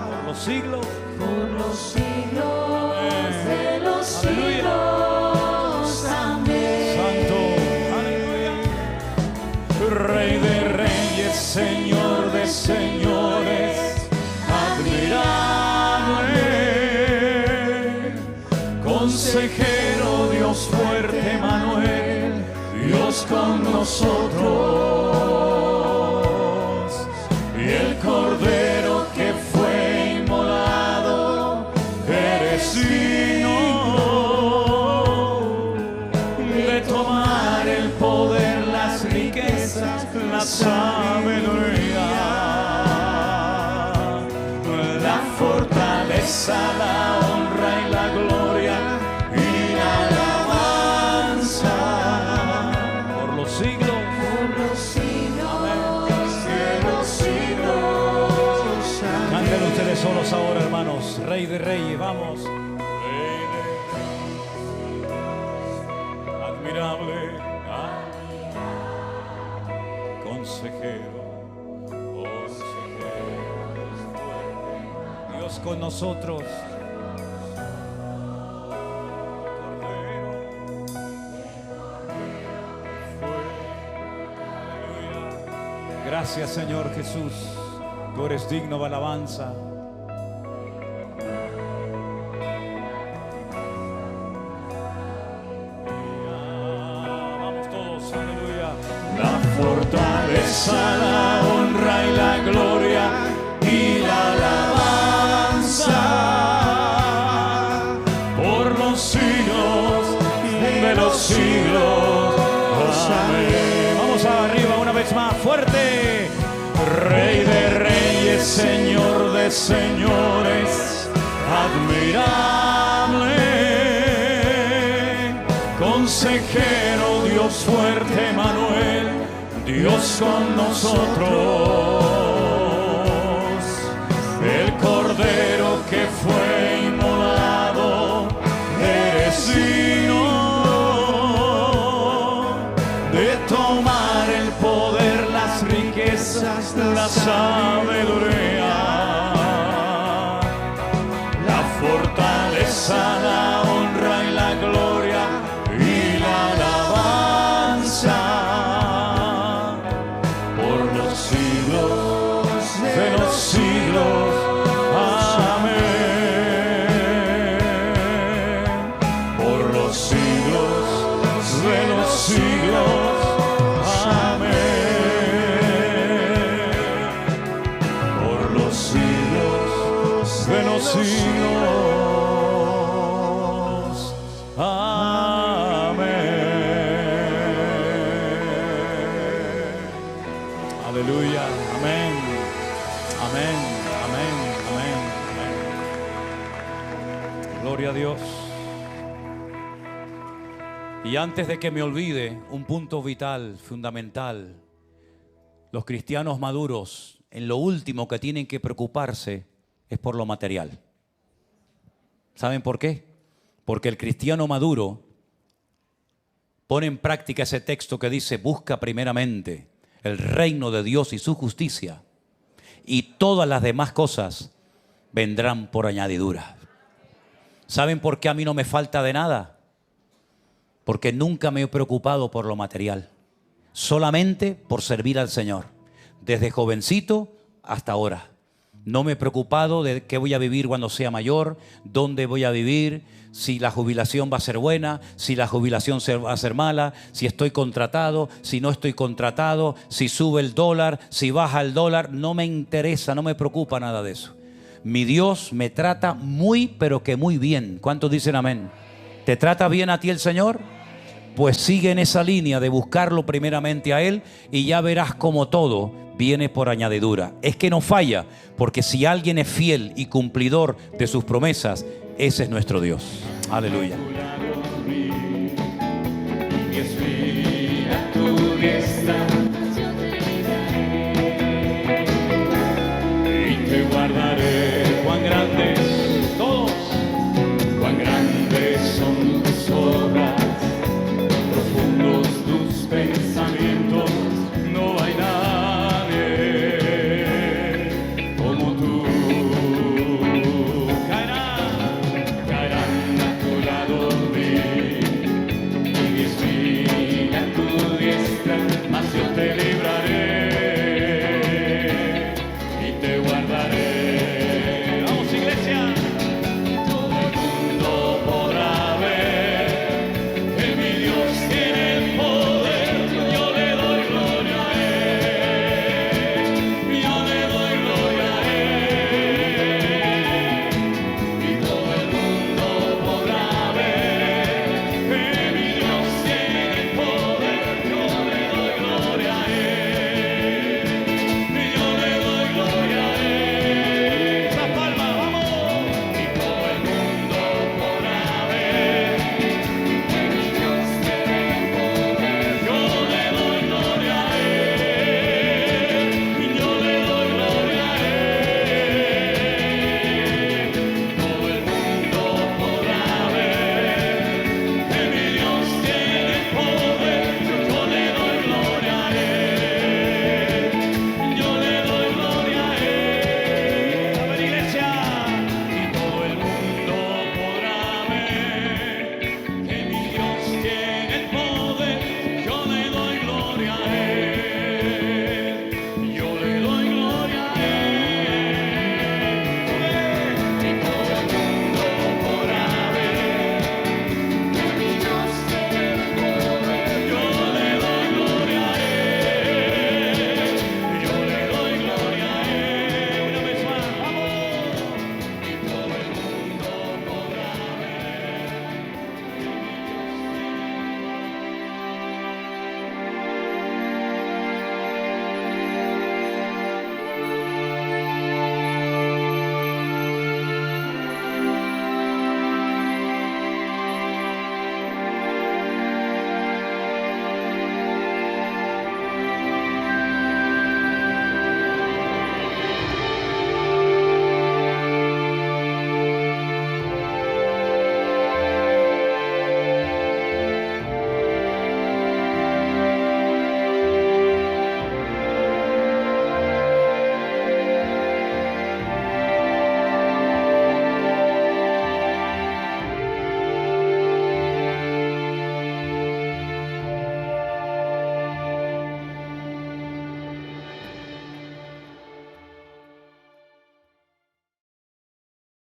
por los siglos de los siglos. Amén. Santo, aleluya. Rey de reyes, Señor de señores, admirable. Consejero, Dios fuerte, Emanuel, Dios con nosotros. Y el Cordero que fue inmolado, eres digno de tomar el poder, las riquezas, la sabiduría, la fortaleza, la honra y la gloria y la alabanza por los siglos de los siglos. Canten ustedes solos ahora, hermanos. Rey de reyes, vamos. Rey de reyes, admirable, consejero, Dios con nosotros. Gracias, Señor Jesús, tú eres digno de alabanza. Vamos todos, aleluya. La fortaleza, la honra y la gloria y la alabanza por los siglos de los siglos. Amén. Vamos arriba una vez más, fuerte. Rey de reyes, Señor de señores, admirable. Consejero, Dios fuerte, Emanuel, Dios con nosotros. El Cordero que fue inmolado, eres digno de tomar el poder, las riquezas, la sabiduría, la fortaleza, la honra y la gloria y la alabanza por los siglos de los siglos. Amén. Por los siglos de los siglos. De los siglos. Amén. Aleluya. Amén. Amén. Amén. Amén. Amén. Gloria a Dios. Y antes de que me olvide, un punto vital, fundamental. Los cristianos maduros, en lo último que tienen que preocuparse es por lo material. ¿Saben por qué? Porque el cristiano maduro pone en práctica ese texto que dice: busca primeramente el reino de Dios y su justicia, y todas las demás cosas vendrán por añadidura. ¿Saben por qué a mí no me falta de nada? Porque nunca me he preocupado por lo material, solamente por servir al Señor, desde jovencito hasta ahora. No me he preocupado de qué voy a vivir cuando sea mayor, dónde voy a vivir, si la jubilación va a ser buena, si la jubilación va a ser mala, si estoy contratado, si no estoy contratado, si sube el dólar, si baja el dólar. No me interesa, no me preocupa nada de eso. Mi Dios me trata muy, pero que muy bien. ¿Cuántos dicen amén? ¿Te trata bien a ti el Señor? Pues sigue en esa línea de buscarlo primeramente a Él y ya verás como todo viene por añadidura. Es que no falla, porque si alguien es fiel y cumplidor de sus promesas, ese es nuestro Dios. Aleluya. Y te guardaré. Cuán grandes todos, cuán grandes son tus obras, profundos tus pensamientos, no hay nadie como tú. Caerán a tu lado mil y 10,000 a tu diestra, mas yo te libraré y te guardaré. Vamos, iglesia. Todo el mundo podrá ver que mi Dios tiene el poder. Yo le doy gloria a Él, yo le doy gloria a Él. Y todo el mundo podrá ver que mi Dios tiene el poder. Yo le doy gloria a Él, yo le doy gloria a Él. Esa palma, vamos. Y todo el mundo podrá ver que mi Dios tiene el poder. Yo le doy gloria a Él, yo le doy gloria a Él. Todo el mundo podrá ver que mi Dios tiene el poder. Yo le doy gloria a Él, yo le doy gloria a Él. A ver, iglesia. Y todo el mundo podrá ver